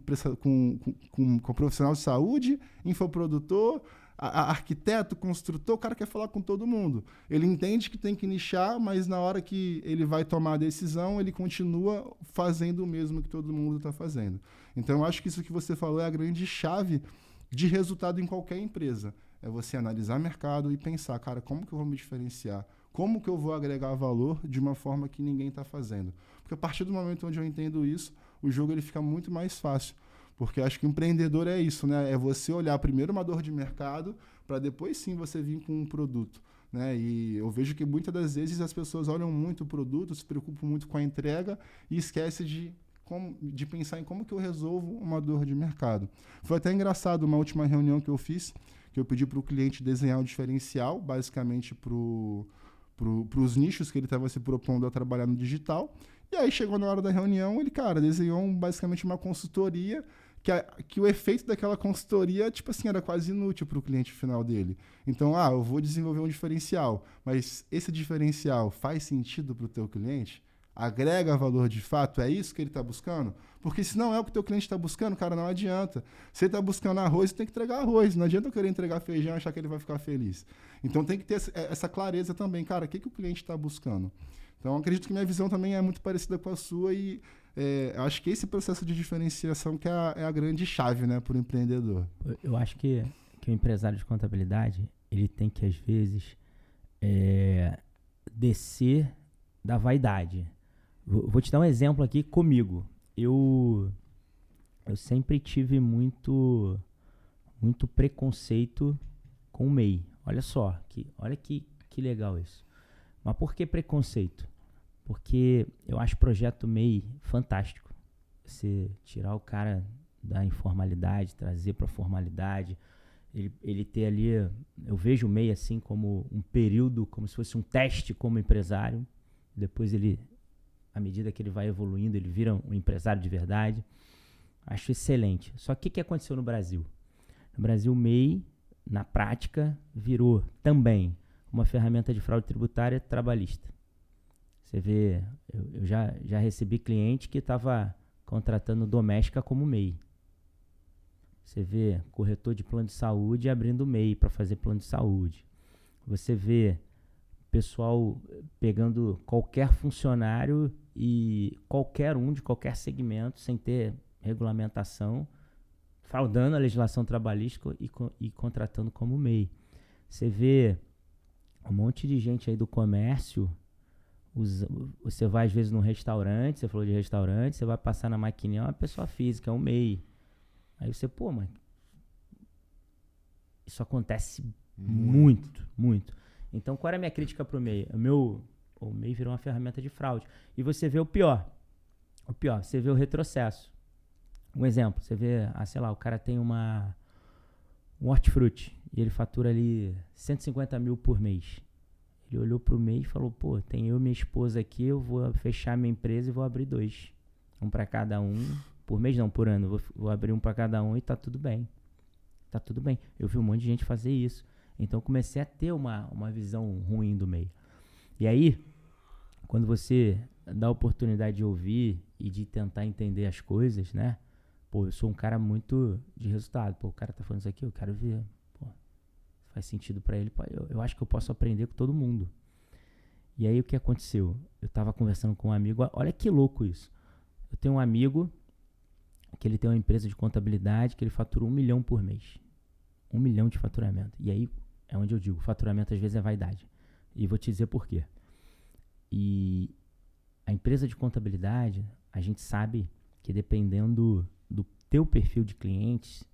S2: profissional de saúde, infoprodutor, arquiteto, construtor, o cara quer falar com todo mundo. Ele entende que tem que nichar, mas na hora que ele vai tomar a decisão, ele continua fazendo o mesmo que todo mundo está fazendo. Então, eu acho que isso que você falou é a grande chave de resultado em qualquer empresa. É você analisar mercado e pensar, cara, como que eu vou me diferenciar? Como que eu vou agregar valor de uma forma que ninguém está fazendo? Porque a partir do momento onde eu entendo isso, o jogo ele fica muito mais fácil. Porque acho que o empreendedor é isso, né? É você olhar primeiro uma dor de mercado para depois sim você vir com um produto, né? E eu vejo que muitas das vezes as pessoas olham muito o produto, se preocupam muito com a entrega e esquecem de pensar em como que eu resolvo uma dor de mercado. Foi até engraçado uma última reunião que eu fiz, que eu pedi para o cliente desenhar um diferencial, basicamente para os nichos que ele estava se propondo a trabalhar no digital. E aí chegou na hora da reunião, ele, cara, desenhou basicamente uma consultoria que o efeito daquela consultoria, tipo assim, era quase inútil para o cliente final dele. Então, eu vou desenvolver um diferencial, mas esse diferencial faz sentido para o teu cliente? Agrega valor de fato? É isso que ele está buscando? Porque se não é o que o teu cliente está buscando, cara, não adianta. Se ele está buscando arroz, você tem que entregar arroz. Não adianta eu querer entregar feijão e achar que ele vai ficar feliz. Então tem que ter essa clareza também. Cara, o que o cliente está buscando? Então, acredito que minha visão também é muito parecida com a sua e acho que esse processo de diferenciação que é a grande chave, né, para o empreendedor.
S1: Eu acho que o empresário de contabilidade, ele tem que, às vezes, descer da vaidade. Vou te dar um exemplo aqui comigo. Eu sempre tive muito preconceito com o MEI. Olha que legal isso. Mas por que preconceito? Porque eu acho o projeto MEI fantástico. Você tirar o cara da informalidade, trazer para a formalidade. Ele ter ali, eu vejo o MEI assim como um período, como se fosse um teste como empresário. Depois ele, à medida que ele vai evoluindo, ele vira um empresário de verdade. Acho excelente. Só que o que aconteceu no Brasil? No Brasil, o MEI, na prática, virou também uma ferramenta de fraude tributária trabalhista. Você vê, eu já recebi cliente que estava contratando doméstica como MEI. Você vê corretor de plano de saúde abrindo MEI para fazer plano de saúde. Você vê pessoal pegando qualquer funcionário e qualquer um de qualquer segmento, sem ter regulamentação, fraudando a legislação trabalhística e contratando como MEI. Você vê um monte de gente aí do comércio, você vai às vezes num restaurante, você falou de restaurante, você vai passar na maquininha, é uma pessoa física, é um MEI. Aí você, pô, mas isso acontece muito. Então, qual era a minha crítica pro MEI? O MEI virou uma ferramenta de fraude. E você vê o pior, você vê o retrocesso. Um exemplo, você vê, sei lá, o cara tem um hortifruti e ele fatura ali 150 mil por mês. Ele olhou pro MEI e falou, pô, tem eu e minha esposa aqui, eu vou fechar minha empresa e vou abrir 2. Um para cada um. Por mês não, por ano. Vou abrir um para cada um e tá tudo bem. Tá tudo bem. Eu vi um monte de gente fazer isso. Então eu comecei a ter uma visão ruim do MEI. E aí, quando você dá a oportunidade de ouvir e de tentar entender as coisas, né? Pô, eu sou um cara muito de resultado. Pô, o cara tá falando isso aqui, eu quero ver. Pô, faz sentido pra ele. Pô, eu acho que eu posso aprender com todo mundo. E aí o que aconteceu? Eu tava conversando com um amigo. Olha que louco isso. Eu tenho um amigo que ele tem uma empresa de contabilidade que ele fatura 1 milhão por mês. 1 milhão de faturamento. E aí é onde eu digo, faturamento às vezes é vaidade. E vou te dizer por quê. E a empresa de contabilidade, a gente sabe que dependendo do teu perfil de clientes,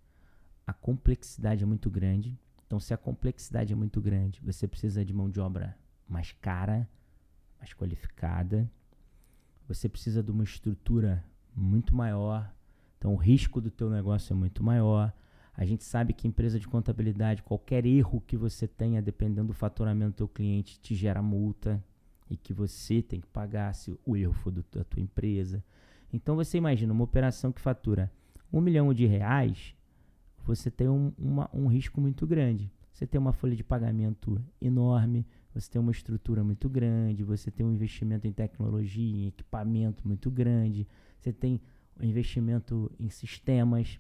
S1: a complexidade é muito grande. Então, se a complexidade é muito grande, você precisa de mão de obra mais cara, mais qualificada. Você precisa de uma estrutura muito maior. Então, o risco do teu negócio é muito maior. A gente sabe que empresa de contabilidade, qualquer erro que você tenha, dependendo do faturamento do teu cliente, te gera multa e que você tem que pagar se o erro for da tua empresa. Então, você imagina uma operação que fatura 1 milhão de reais, você tem um risco muito grande. Você tem uma folha de pagamento enorme, você tem uma estrutura muito grande, você tem um investimento em tecnologia, em equipamento muito grande, você tem um investimento em sistemas.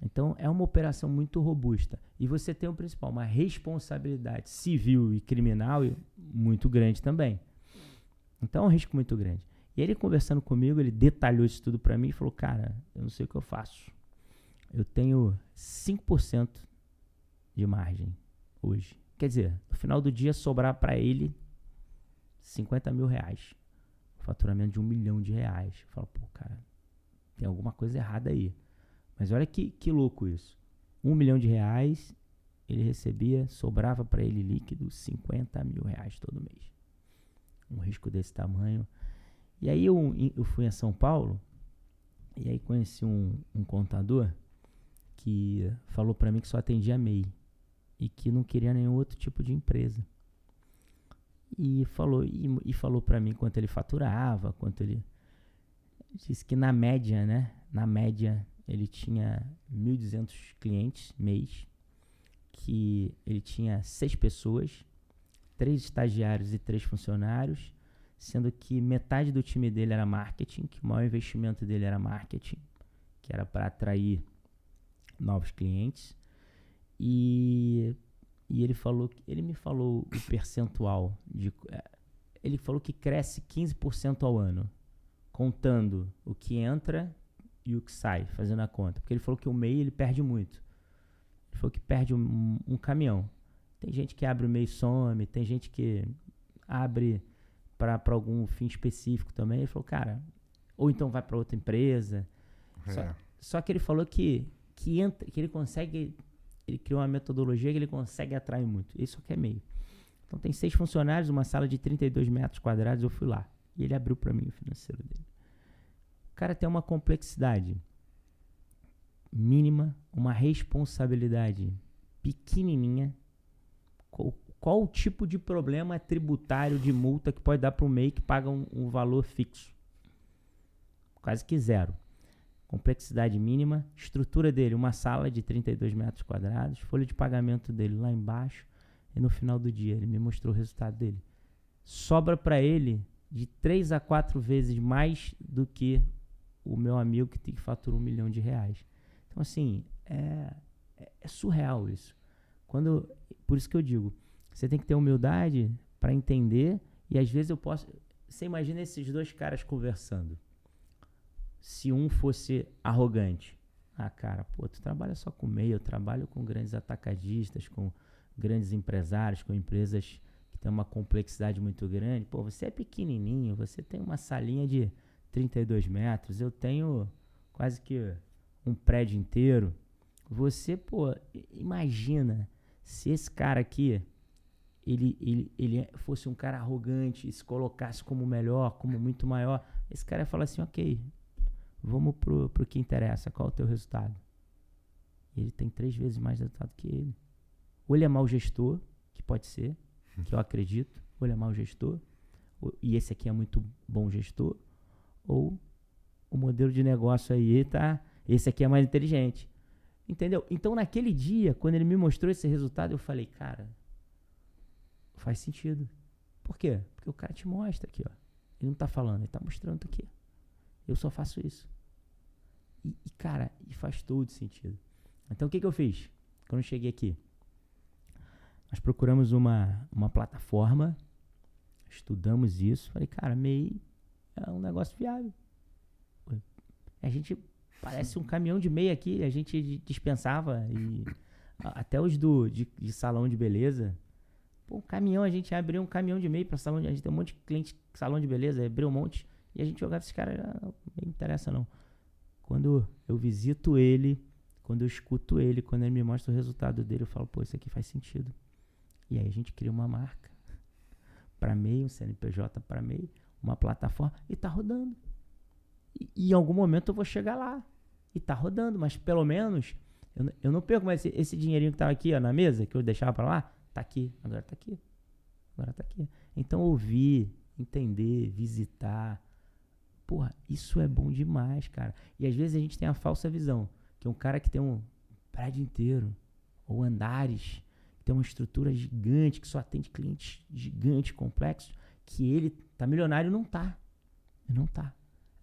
S1: Então, é uma operação muito robusta. E você tem o principal, uma responsabilidade civil e criminal muito grande também. Então, é um risco muito grande. E ele conversando comigo, ele detalhou isso tudo para mim e falou, cara, eu não sei o que eu faço. Eu tenho 5% de margem hoje. Quer dizer, no final do dia sobrar para ele 50 mil reais. Faturamento de 1 milhão de reais. Eu falo, pô, cara, tem alguma coisa errada aí. Mas olha que louco isso. 1 milhão de reais, ele recebia, sobrava para ele líquido 50 mil reais todo mês. Um risco desse tamanho. E aí eu fui a São Paulo, e aí conheci um contador que falou para mim que só atendia MEI e que não queria nenhum outro tipo de empresa. E falou para mim quanto ele faturava, quanto ele... Disse que na média, né? Na média, ele tinha 1.200 clientes mês, que ele tinha 6 pessoas, 3 estagiários e 3 funcionários, sendo que metade do time dele era marketing, que o maior investimento dele era marketing, que era para atrair novos clientes. E ele me falou o percentual ele falou que cresce 15% ao ano, contando o que entra e o que sai, fazendo a conta. Porque ele falou que o MEI ele perde muito. Ele falou que perde um caminhão. Tem gente que abre o MEI e some, tem gente que abre para algum fim específico também. Ele falou, cara, ou então vai para outra empresa. Só que ele falou que ele consegue, ele criou uma metodologia que ele consegue atrair muito. Isso aqui é MEI. Então tem 6 funcionários, uma sala de 32 metros quadrados, eu fui lá. E ele abriu para mim o financeiro dele. O cara tem uma complexidade mínima, uma responsabilidade pequenininha, qual o tipo de problema tributário de multa que pode dar para o MEI que paga um valor fixo? Quase que zero. Complexidade mínima, estrutura dele, uma sala de 32 metros quadrados, folha de pagamento dele lá embaixo, e no final do dia ele me mostrou o resultado dele. Sobra para ele de 3 a 4 vezes mais do que o meu amigo que fatura R$1 milhão. Então, assim, é surreal isso. Por isso que eu digo, você tem que ter humildade para entender, e às vezes você imagina esses dois caras conversando. Se um fosse arrogante, cara, tu trabalha só com MEI, eu trabalho com grandes atacadistas, com grandes empresários, com empresas que têm uma complexidade muito grande. Você é pequenininho, você tem uma salinha de 32 metros, eu tenho quase que um prédio inteiro. Você, imagina se esse cara aqui, ele fosse um cara arrogante, se colocasse como melhor, como muito maior, esse cara ia falar assim, ok, vamos pro que interessa, qual é o teu resultado? Ele tem 3 vezes mais resultado que ele. Ou ele é mau gestor, que pode ser, que eu acredito, ou ele é mau gestor, e esse aqui é muito bom gestor, ou o modelo de negócio aí esse aqui é mais inteligente. Entendeu? Então, naquele dia, quando ele me mostrou esse resultado, eu falei, cara, faz sentido. Por quê? Porque o cara te mostra aqui, ó. Ele não tá falando, ele tá mostrando aqui. Eu só faço isso. Cara, faz todo sentido. Então, o que eu fiz? Quando eu cheguei aqui, nós procuramos uma plataforma, estudamos isso, falei, cara, MEI é um negócio viável. A gente parece um caminhão de MEI aqui, a gente dispensava, e até os de salão de beleza. Um caminhão, a gente abriu um caminhão de MEI para salão, a gente tem um monte de cliente salão de beleza, abriu um monte, e a gente jogava esse cara, não me interessa não. Quando eu visito ele, quando eu escuto ele, quando ele me mostra o resultado dele, eu falo, isso aqui faz sentido. E aí a gente cria uma marca para MEI, um CNPJ para MEI, uma plataforma, e tá rodando. E em algum momento eu vou chegar lá, e tá rodando, mas pelo menos, eu não perco mais esse dinheirinho que tava aqui, ó, na mesa, que eu deixava para lá, tá aqui, agora tá aqui. Então ouvir, entender, visitar, isso é bom demais, cara. E às vezes a gente tem a falsa visão, que um cara que tem um prédio inteiro, ou andares, que tem uma estrutura gigante, que só atende clientes gigantes, complexos, que ele tá milionário, não tá. Não tá.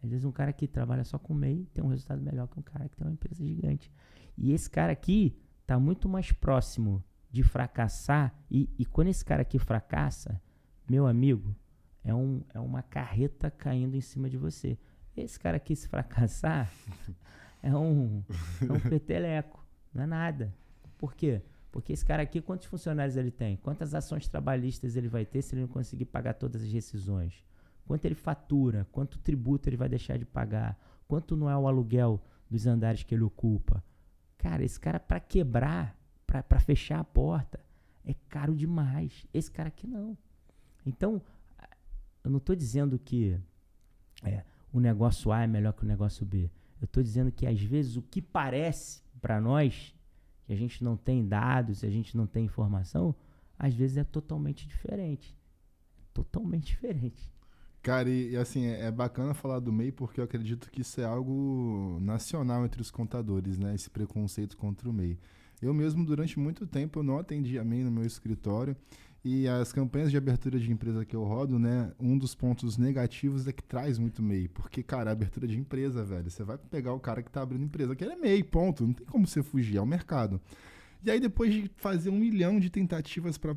S1: Às vezes um cara que trabalha só com MEI tem um resultado melhor que um cara que tem uma empresa gigante. E esse cara aqui tá muito mais próximo de fracassar, e quando esse cara aqui fracassa, meu amigo, é uma carreta caindo em cima de você. Esse cara aqui, se fracassar, é um peteleco, não é nada. Por quê? Porque esse cara aqui, quantos funcionários ele tem? Quantas ações trabalhistas ele vai ter se ele não conseguir pagar todas as rescisões? Quanto ele fatura? Quanto tributo ele vai deixar de pagar? Quanto não é o aluguel dos andares que ele ocupa? Cara, esse cara, para quebrar, para fechar a porta, é caro demais. Esse cara aqui não. Então, eu não estou dizendo que o negócio A é melhor que o negócio B. Eu estou dizendo que, às vezes, o que parece para nós, que a gente não tem dados, a gente não tem informação, às vezes é totalmente diferente. Totalmente diferente.
S2: Cara, e assim, é bacana falar do MEI, porque eu acredito que isso é algo nacional entre os contadores, né? Esse preconceito contra o MEI. Eu mesmo, durante muito tempo, eu não atendia MEI no meu escritório, e as campanhas de abertura de empresa que eu rodo, né, um dos pontos negativos é que traz muito MEI, porque, cara, abertura de empresa, velho, você vai pegar o cara que tá abrindo empresa, que ele é MEI, ponto, não tem como você fugir, é o mercado. E aí, depois de fazer 1 milhão de tentativas pra,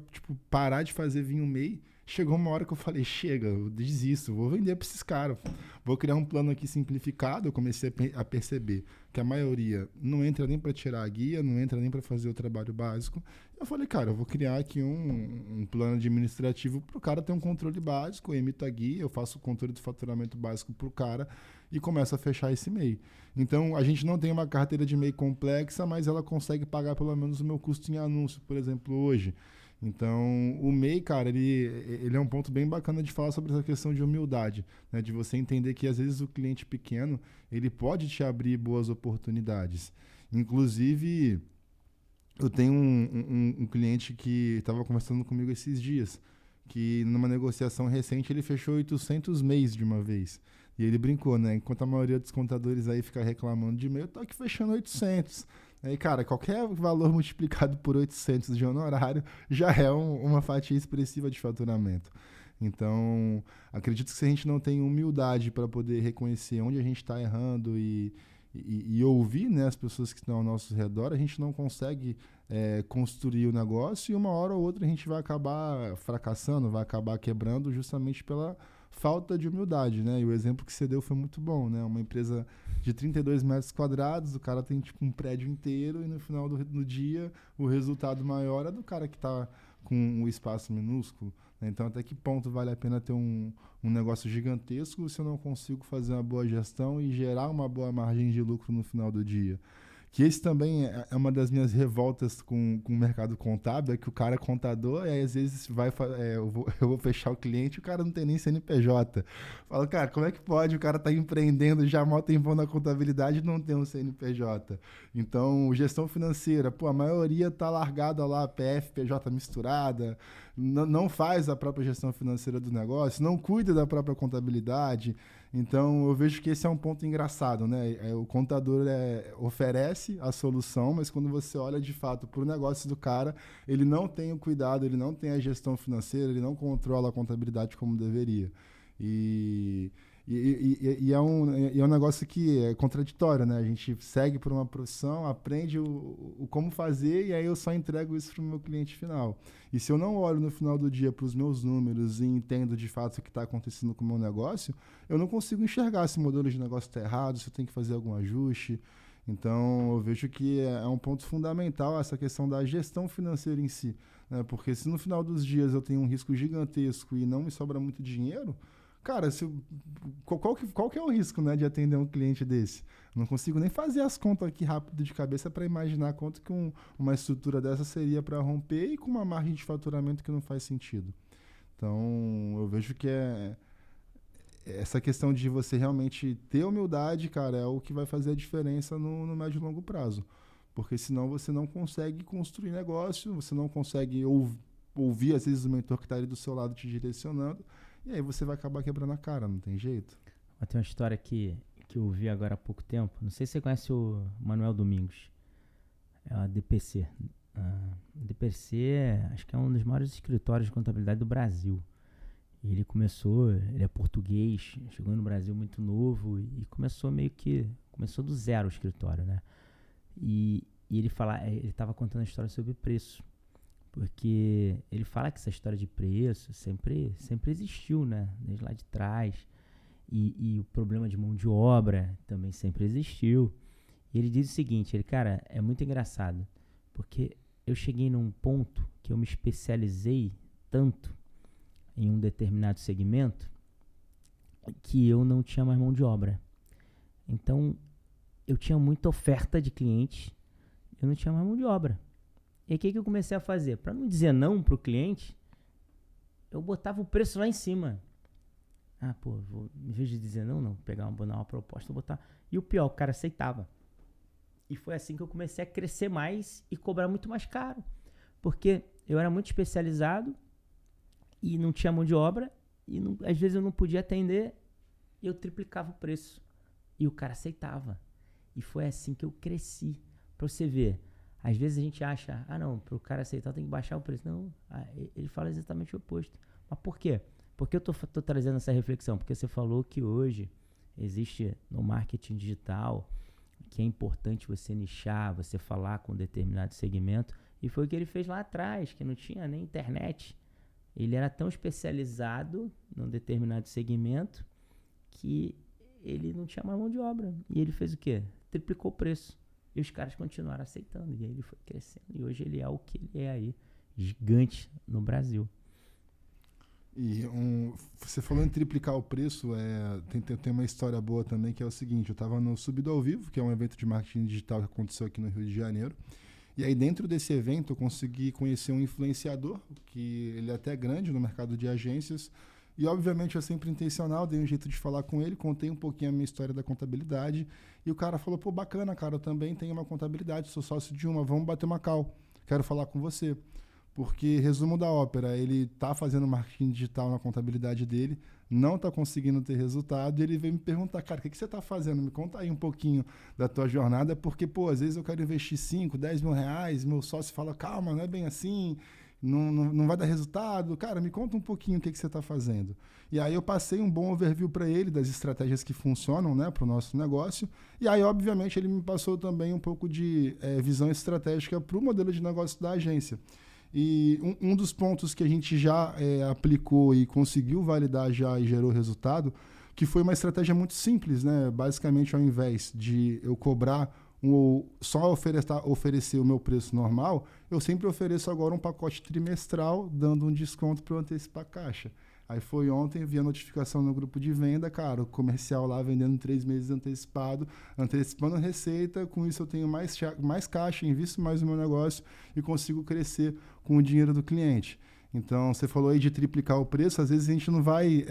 S2: parar de fazer vinho MEI, chegou uma hora que eu falei, chega, eu desisto, vou vender para esses caras, vou criar um plano aqui simplificado. Eu comecei a perceber que a maioria não entra nem para tirar a guia, não entra nem para fazer o trabalho básico. Eu falei, cara, eu vou criar aqui um plano administrativo para o cara ter um controle básico, eu emito a guia, eu faço o controle do faturamento básico para o cara e começo a fechar esse MEI. Então, a gente não tem uma carteira de MEI complexa, mas ela consegue pagar pelo menos o meu custo em anúncio, por exemplo, hoje. Então, o MEI, cara, ele é um ponto bem bacana de falar sobre essa questão de humildade, né? De você entender que, às vezes, o cliente pequeno, ele pode te abrir boas oportunidades. Inclusive, eu tenho um cliente que estava conversando comigo esses dias, que numa negociação recente ele fechou 800 mês de uma vez. E ele brincou, né? Enquanto a maioria dos contadores aí fica reclamando de e-mail, eu tô aqui fechando 800. Aí, cara, qualquer valor multiplicado por 800 de honorário já é uma fatia expressiva de faturamento. Então, acredito que se a gente não tem humildade para poder reconhecer onde a gente está errando e ouvir, né, as pessoas que estão ao nosso redor, a gente não consegue construir o negócio e uma hora ou outra a gente vai acabar fracassando, vai acabar quebrando justamente pela falta de humildade, né? E o exemplo que você deu foi muito bom, né? Uma empresa de 32 metros quadrados, o cara tem tipo um prédio inteiro e no final do dia o resultado maior é do cara que está com um espaço minúsculo, né? Então até que ponto vale a pena ter um negócio gigantesco se eu não consigo fazer uma boa gestão e gerar uma boa margem de lucro no final do dia? Que esse também é uma das minhas revoltas com o mercado contábil, é que o cara é contador e aí às vezes eu vou fechar o cliente e o cara não tem nem CNPJ. Falo, cara, como é que pode? O cara tá empreendendo já mal tempão na contabilidade e não tem um CNPJ. Então, gestão financeira, pô, a maioria tá largada lá, PF, PJ misturada, não faz a própria gestão financeira do negócio, não cuida da própria contabilidade. Então, eu vejo que esse é um ponto engraçado, né? O contador oferece a solução, mas quando você olha de fato para o negócio do cara, ele não tem o cuidado, ele não tem a gestão financeira, ele não controla a contabilidade como deveria. E é um negócio que é contraditório, né? A gente segue por uma profissão, aprende o como fazer e aí eu só entrego isso para o meu cliente final. E se eu não olho no final do dia para os meus números e entendo de fato o que está acontecendo com o meu negócio, eu não consigo enxergar se o modelo de negócio está errado, se eu tenho que fazer algum ajuste. Então, eu vejo que é um ponto fundamental essa questão da gestão financeira em si, né? Porque se no final dos dias eu tenho um risco gigantesco e não me sobra muito dinheiro, cara, qual que é o risco, né, de atender um cliente desse? Não consigo nem fazer as contas aqui rápido de cabeça para imaginar quanto que uma estrutura dessa seria para romper e com uma margem de faturamento que não faz sentido. Então, eu vejo que essa questão de você realmente ter humildade, cara, é o que vai fazer a diferença no médio e longo prazo. Porque senão você não consegue construir negócio, você não consegue ouvir, às vezes, o mentor que está ali do seu lado te direcionando, e aí você vai acabar quebrando a cara, não tem jeito.
S1: Tem uma história que eu ouvi agora há pouco tempo. Não sei se você conhece o Manuel Domingos. É a DPC. A DPC acho que é um dos maiores escritórios de contabilidade do Brasil. E ele é português, chegou no Brasil muito novo e começou do zero o escritório, né? E ele estava contando a história sobre preço. Porque ele fala que essa história de preço sempre existiu, né? Desde lá de trás. E o problema de mão de obra também sempre existiu. E ele diz o seguinte, cara, é muito engraçado, porque eu cheguei num ponto que eu me especializei tanto em um determinado segmento que eu não tinha mais mão de obra. Então, eu tinha muita oferta de clientes, eu não tinha mais mão de obra. E aí, o que eu comecei a fazer? Para não dizer não pro cliente, eu botava o preço lá em cima. Em vez de dizer não, pegar uma proposta, botar. E o pior, o cara aceitava. E foi assim que eu comecei a crescer mais e cobrar muito mais caro. Porque eu era muito especializado e não tinha mão de obra e às vezes eu não podia atender e eu triplicava o preço. E o cara aceitava. E foi assim que eu cresci. Pra você ver. Às vezes a gente acha, para o cara aceitar tem que baixar o preço. Não, ele fala exatamente o oposto. Mas por quê? Por que eu tô trazendo essa reflexão? Porque você falou que hoje existe no marketing digital que é importante você nichar, você falar com um determinado segmento. E foi o que ele fez lá atrás, que não tinha nem internet. Ele era tão especializado num determinado segmento que ele não tinha mais mão de obra. E ele fez o quê? Triplicou o preço. E os caras continuaram aceitando. E aí ele foi crescendo. E hoje ele é o que ele é aí. Gigante no Brasil.
S2: E você falou em triplicar o preço, tem uma história boa também, que é o seguinte, eu estava no Subido ao Vivo, que é um evento de marketing digital que aconteceu aqui no Rio de Janeiro, e aí dentro desse evento eu consegui conhecer um influenciador, que ele é até grande no mercado de agências, E, obviamente, eu sempre intencional, dei um jeito de falar com ele, contei um pouquinho a minha história da contabilidade. E o cara falou, pô, bacana, cara, eu também tenho uma contabilidade, sou sócio de uma, vamos bater uma call. Quero falar com você. Porque, resumo da ópera, ele tá fazendo marketing digital na contabilidade dele, não tá conseguindo ter resultado, e ele veio me perguntar, cara, o que você tá fazendo? Me conta aí um pouquinho da tua jornada, porque, pô, às vezes eu quero investir 5, 10 mil reais, meu sócio fala, calma, não é bem assim, não vai dar resultado. Cara, me conta um pouquinho o que você está fazendo. E aí eu passei um bom overview para ele das estratégias que funcionam, né, para o nosso negócio. E aí, obviamente, ele me passou também um pouco de visão estratégica para o modelo de negócio da agência. E um dos pontos que a gente já aplicou e conseguiu validar já e gerou resultado, que foi uma estratégia muito simples, né? Basicamente, ao invés de eu cobrar só oferecer o meu preço normal, eu sempre ofereço agora um pacote trimestral, dando um desconto para eu antecipar a caixa. Aí foi ontem, vi a notificação no grupo de venda, cara, o comercial lá vendendo 3 meses antecipado, antecipando a receita, com isso eu tenho mais caixa, invisto mais no meu negócio e consigo crescer com o dinheiro do cliente. Então, você falou aí de triplicar o preço, às vezes a gente não vai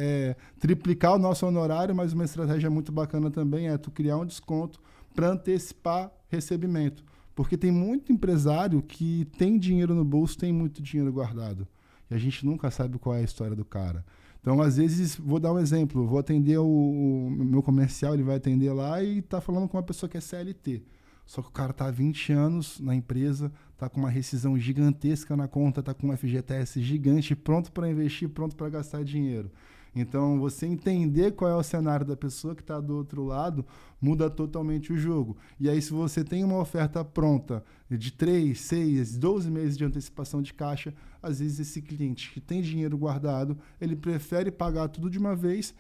S2: triplicar o nosso honorário, mas uma estratégia muito bacana também é tu criar um desconto para antecipar recebimento. Porque tem muito empresário que tem dinheiro no bolso, tem muito dinheiro guardado. E a gente nunca sabe qual é a história do cara. Então, às vezes, vou dar um exemplo, vou atender o meu comercial, ele vai atender lá e está falando com uma pessoa que é CLT. Só que o cara está há 20 anos na empresa, está com uma rescisão gigantesca na conta, está com um FGTS gigante, pronto para investir, pronto para gastar dinheiro. Então, você entender qual é o cenário da pessoa que está do outro lado muda totalmente o jogo. E aí, se você tem uma oferta pronta de 3, 6, 12 meses de antecipação de caixa, às vezes esse cliente que tem dinheiro guardado, ele prefere pagar tudo de uma vez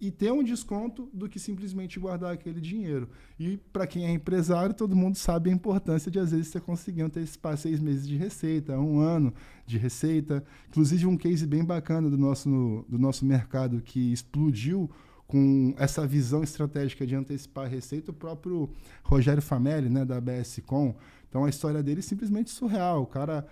S2: e ter um desconto do que simplesmente guardar aquele dinheiro. E para quem é empresário, todo mundo sabe a importância de, às vezes, você conseguir antecipar 6 meses de receita, 1 ano de receita. Inclusive, um case bem bacana do nosso mercado que explodiu com essa visão estratégica de antecipar a receita, o próprio Rogério Famelli, né, da ABS Com. Então, a história dele é simplesmente surreal. O cara,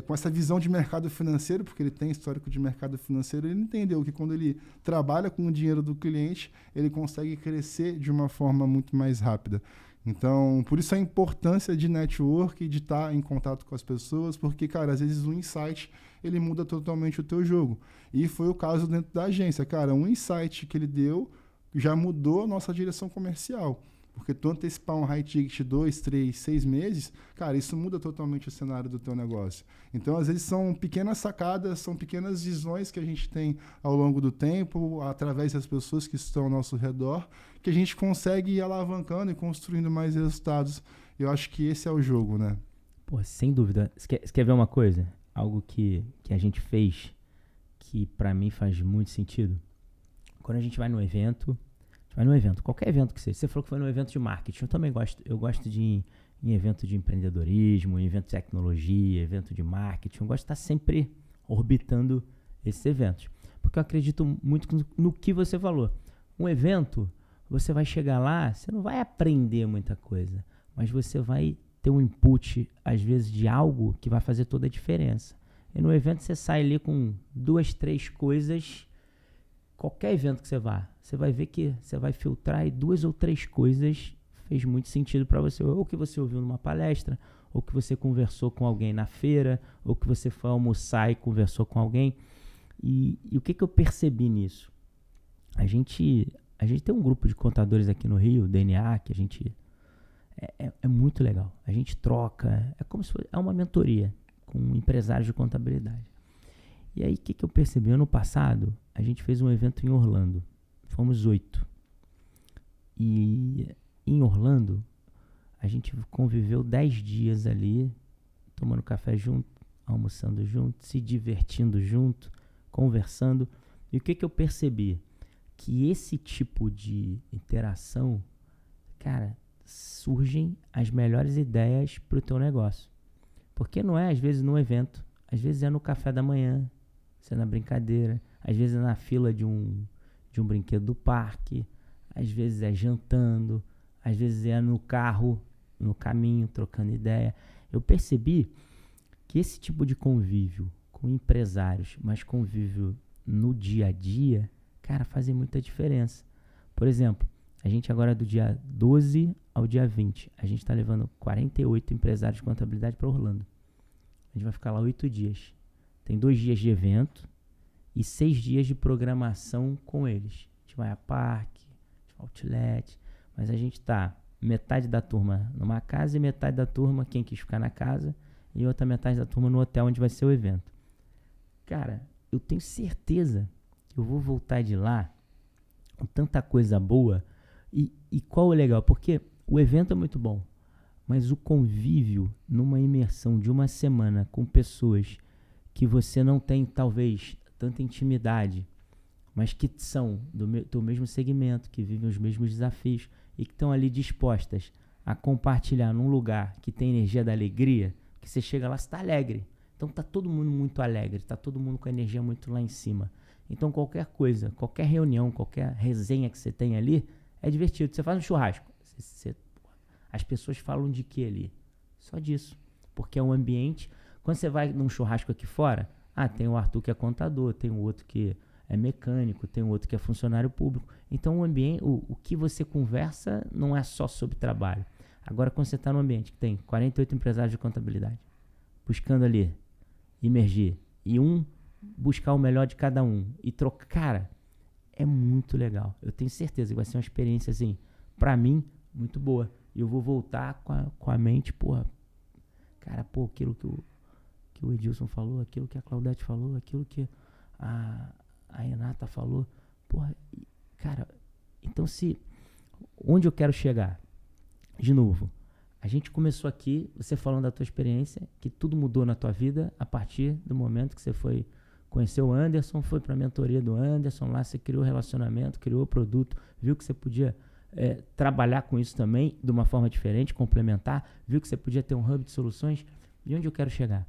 S2: com essa visão de mercado financeiro, porque ele tem histórico de mercado financeiro, ele entendeu que quando ele trabalha com o dinheiro do cliente, ele consegue crescer de uma forma muito mais rápida. Então, por isso a importância de network, de estar em contato com as pessoas, porque, cara, às vezes um insight, ele muda totalmente o teu jogo. E foi o caso dentro da agência. Cara, um insight que ele deu já mudou a nossa direção comercial. Porque tu antecipar um high ticket 2, 3, 6 meses, cara, isso muda totalmente o cenário do teu negócio. Então, às vezes, são pequenas sacadas, são pequenas visões que a gente tem ao longo do tempo, através das pessoas que estão ao nosso redor, que a gente consegue ir alavancando e construindo mais resultados. Eu acho que esse é o jogo, né?
S1: Pô, sem dúvida. Você quer ver uma coisa? Algo que a gente fez que pra mim faz muito sentido. Quando a gente vai num evento, qualquer evento que seja. Você falou que foi num evento de marketing. Eu também gosto. Eu gosto de ir em evento de empreendedorismo, em evento de tecnologia, evento de marketing. Eu gosto de estar sempre orbitando esses eventos. Porque eu acredito muito no que você falou. Um evento, você vai chegar lá, você não vai aprender muita coisa, mas você vai ter um input, às vezes, de algo que vai fazer toda a diferença. E no evento você sai ali com 2, 3 coisas. Qualquer evento que você vá, você vai ver que você vai filtrar e 2 ou 3 coisas fez muito sentido para você. Ou que você ouviu numa palestra, ou que você conversou com alguém na feira, ou que você foi almoçar e conversou com alguém. E o que eu percebi nisso? A gente tem um grupo de contadores aqui no Rio, DNA, que a gente... É muito legal. A gente troca, é como se fosse uma mentoria com empresários de contabilidade. E aí, o que eu percebi? Ano passado, a gente fez um evento em Orlando. Fomos 8. E em Orlando, a gente conviveu 10 dias ali, tomando café junto, almoçando junto, se divertindo junto, conversando. E o que eu percebi? Que esse tipo de interação, cara, surgem as melhores ideias para o teu negócio. Porque não é, às vezes, no evento. Às vezes é no café da manhã, é na brincadeira. Às vezes é na fila de um brinquedo do parque. Às vezes é jantando. Às vezes é no carro, no caminho, trocando ideia. Eu percebi que esse tipo de convívio com empresários, mas convívio no dia a dia, cara, fazem muita diferença. Por exemplo, a gente agora do dia 12 ao dia 20, a gente está levando 48 empresários de contabilidade para Orlando. A gente vai ficar lá 8 dias. Tem 2 dias de evento e 6 dias de programação com eles. A gente vai a parque, outlet, mas a gente tá metade da turma numa casa e metade da turma, quem quis ficar na casa, e outra metade da turma no hotel onde vai ser o evento. Cara, eu tenho certeza que eu vou voltar de lá com tanta coisa boa. E qual é o legal? Porque o evento é muito bom, mas o convívio numa imersão de uma semana com pessoas que você não tem, talvez, tanta intimidade, mas que são do mesmo segmento, que vivem os mesmos desafios e que estão ali dispostas a compartilhar num lugar que tem energia da alegria, que você chega lá, você está alegre. Então tá todo mundo muito alegre, tá todo mundo com a energia muito lá em cima. Então qualquer coisa, qualquer reunião, qualquer resenha que você tem ali, é divertido. Você faz um churrasco, as pessoas falam de que ali? Só disso. Porque é um ambiente. Quando você vai num churrasco aqui fora, tem o Arthur que é contador, tem o outro que é mecânico, tem o outro que é funcionário público. Então o ambiente, o que você conversa não é só sobre trabalho. Agora quando você está num ambiente que tem 48 empresários de contabilidade, buscando ali, emergir, e buscar o melhor de cada um, e trocar, cara, é muito legal. Eu tenho certeza que vai ser uma experiência, assim, pra mim, muito boa. E eu vou voltar com a mente, aquilo que o Edilson falou, aquilo que a Claudete falou, aquilo que a Renata falou. Cara, então onde eu quero chegar? De novo, a gente começou aqui, você falando da tua experiência, que tudo mudou na tua vida a partir do momento que você foi conhecer o Anderson, foi para a mentoria do Anderson, lá você criou relacionamento, criou o produto, viu que você podia trabalhar com isso também de uma forma diferente, complementar, viu que você podia ter um hub de soluções. E onde eu quero chegar?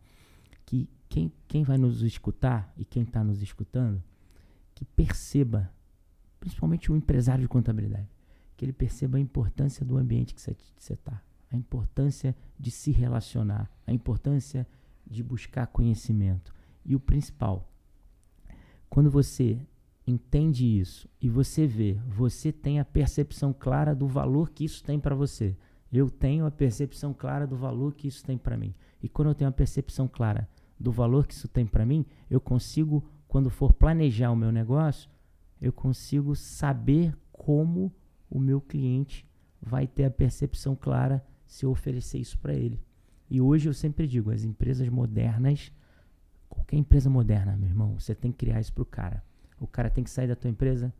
S1: Que quem vai nos escutar e quem está nos escutando, que perceba, principalmente o empresário de contabilidade, que ele perceba a importância do ambiente que você está, a importância de se relacionar, a importância de buscar conhecimento. E o principal, quando você entende isso e você tem a percepção clara do valor que isso tem para você. Eu tenho a percepção clara do valor que isso tem para mim. E quando eu tenho a percepção clara do valor que isso tem para mim, eu consigo, quando for planejar o meu negócio, eu consigo saber como o meu cliente vai ter a percepção clara se eu oferecer isso para ele. E hoje eu sempre digo, as empresas modernas, qualquer empresa moderna, meu irmão, você tem que criar isso pro cara. O cara tem que sair da tua empresa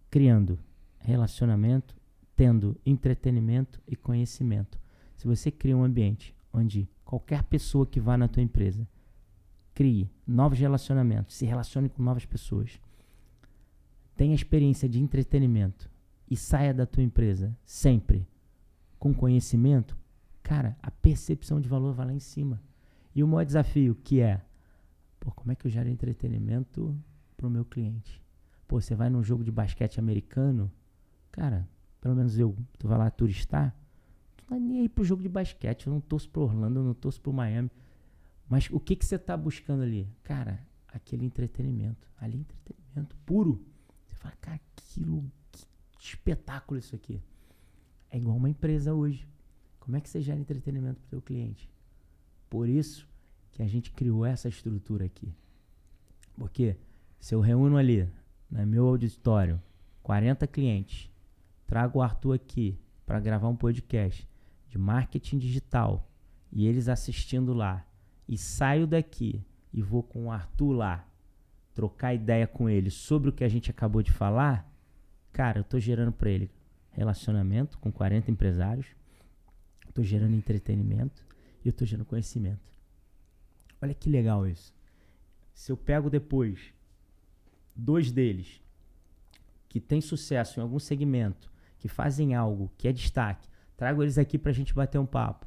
S1: criando relacionamento, tendo entretenimento e conhecimento. Se você cria um ambiente onde qualquer pessoa que vá na tua empresa crie novos relacionamentos, se relacione com novas pessoas, tenha experiência de entretenimento e saia da tua empresa sempre com conhecimento, cara, a percepção de valor vai lá em cima. E o maior desafio que é, como é que eu gero entretenimento pro meu cliente? Você vai num jogo de basquete americano, cara, pelo menos tu vai lá turistar, tu não é nem aí pro jogo de basquete, eu não torço pro Orlando, eu não torço pro Miami, mas o que você tá buscando ali? Cara, aquele entretenimento, ali entretenimento puro. Você fala, cara, que espetáculo isso aqui. É igual uma empresa hoje. Como é que você gera entretenimento pro teu cliente? Por isso que a gente criou essa estrutura aqui. Porque se eu reúno ali, no meu auditório, 40 clientes, trago o Arthur aqui para gravar um podcast de marketing digital e eles assistindo lá, e saio daqui e vou com o Arthur lá trocar ideia com ele sobre o que a gente acabou de falar, cara, eu tô gerando para ele relacionamento com 40 empresários, eu tô gerando entretenimento e eu tô gerando conhecimento. Olha que legal isso. Se eu pego depois 2 deles que têm sucesso em algum segmento, que fazem algo que é destaque, trago eles aqui pra gente bater um papo.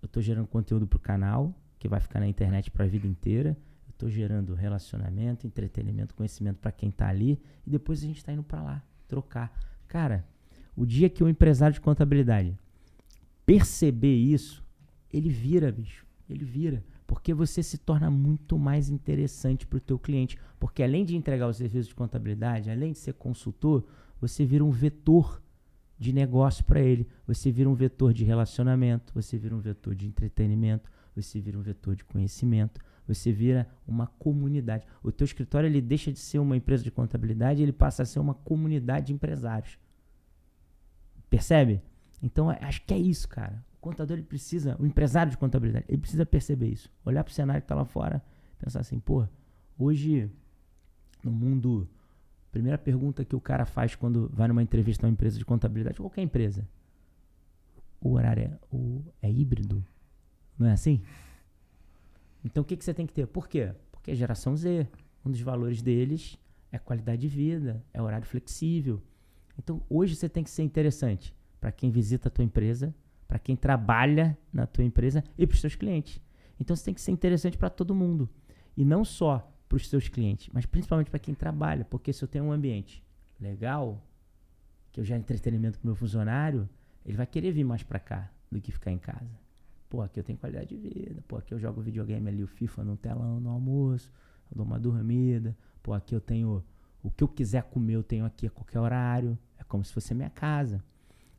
S1: Eu tô gerando conteúdo pro canal, que vai ficar na internet para a vida inteira. Eu tô gerando relacionamento, entretenimento, conhecimento para quem tá ali, e depois a gente tá indo para lá trocar. Cara, o dia que o empresário de contabilidade perceber isso, ele vira, bicho. Ele vira. Porque você se torna muito mais interessante para o teu cliente. Porque além de entregar o serviço de contabilidade, além de ser consultor, você vira um vetor de negócio para ele. Você vira um vetor de relacionamento, você vira um vetor de entretenimento, você vira um vetor de conhecimento, você vira uma comunidade. O teu escritório ele deixa de ser uma empresa de contabilidade, ele passa a ser uma comunidade de empresários. Percebe? Então, acho que é isso, cara. O contador, ele precisa, o empresário de contabilidade, ele precisa perceber isso. Olhar para o cenário que está lá fora, pensar assim, pô, hoje, no mundo, a primeira pergunta que o cara faz quando vai numa entrevista a uma empresa de contabilidade, qualquer empresa, o horário é híbrido? Não é assim? Então, o que você tem que ter? Por quê? Porque a geração Z, um dos valores deles é qualidade de vida, é horário flexível. Então, hoje você tem que ser interessante para quem visita a tua empresa, para quem trabalha na tua empresa e para os seus clientes. Então, você tem que ser interessante para todo mundo. E não só para os seus clientes, mas principalmente para quem trabalha. Porque se eu tenho um ambiente legal, que eu gero entretenimento com o meu funcionário, ele vai querer vir mais para cá do que ficar em casa. Pô, aqui eu tenho qualidade de vida. Pô, aqui eu jogo videogame ali, o FIFA no telão, no almoço. Eu dou uma dormida. Pô, aqui eu tenho... O que eu quiser comer, eu tenho aqui a qualquer horário. É como se fosse a minha casa.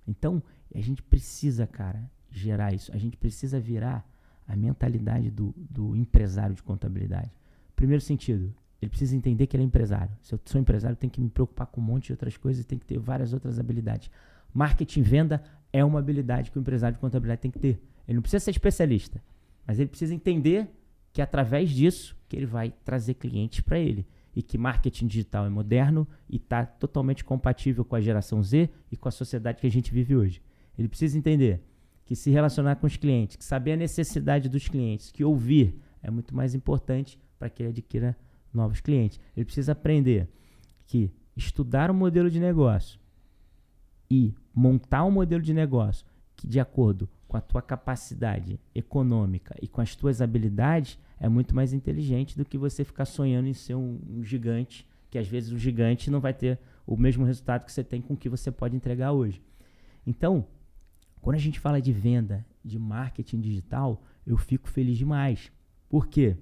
S1: Então, a gente precisa, cara, gerar isso. A gente precisa virar a mentalidade do empresário de contabilidade. Primeiro sentido, ele precisa entender que ele é empresário. Se eu sou empresário, eu tenho que me preocupar com um monte de outras coisas e tenho que ter várias outras habilidades. Marketing, venda é uma habilidade que o empresário de contabilidade tem que ter. Ele não precisa ser especialista, mas ele precisa entender que através disso que ele vai trazer clientes para ele. E que marketing digital é moderno e está totalmente compatível com a geração Z e com a sociedade que a gente vive hoje. Ele precisa entender que se relacionar com os clientes, que saber a necessidade dos clientes, que ouvir é muito mais importante para que ele adquira novos clientes. Ele precisa aprender que estudar um modelo de negócio e montar um modelo de negócio que, de acordo com a tua capacidade econômica e com as tuas habilidades, é muito mais inteligente do que você ficar sonhando em ser um gigante, que às vezes o gigante não vai ter o mesmo resultado que você tem com o que você pode entregar hoje. Então, quando a gente fala de venda, de marketing digital, eu fico feliz demais. Por quê?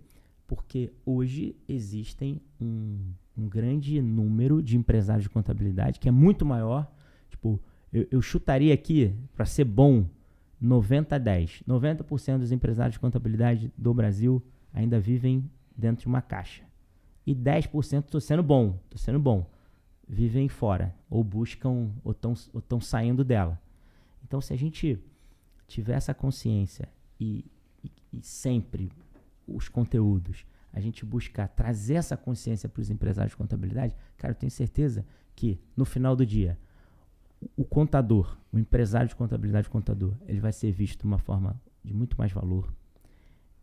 S1: Porque hoje existem um grande número de empresários de contabilidade que é muito maior. Tipo, eu chutaria aqui, para ser bom, 90-10. 90% dos empresários de contabilidade do Brasil ainda vivem dentro de uma caixa. E 10%, estou sendo bom, vivem fora, ou buscam, ou estão saindo dela. Então, se a gente tiver essa consciência e sempre os conteúdos, a gente buscar trazer essa consciência para os empresários de contabilidade, cara, eu tenho certeza que no final do dia, o contador, o empresário de contabilidade, ele vai ser visto de uma forma de muito mais valor.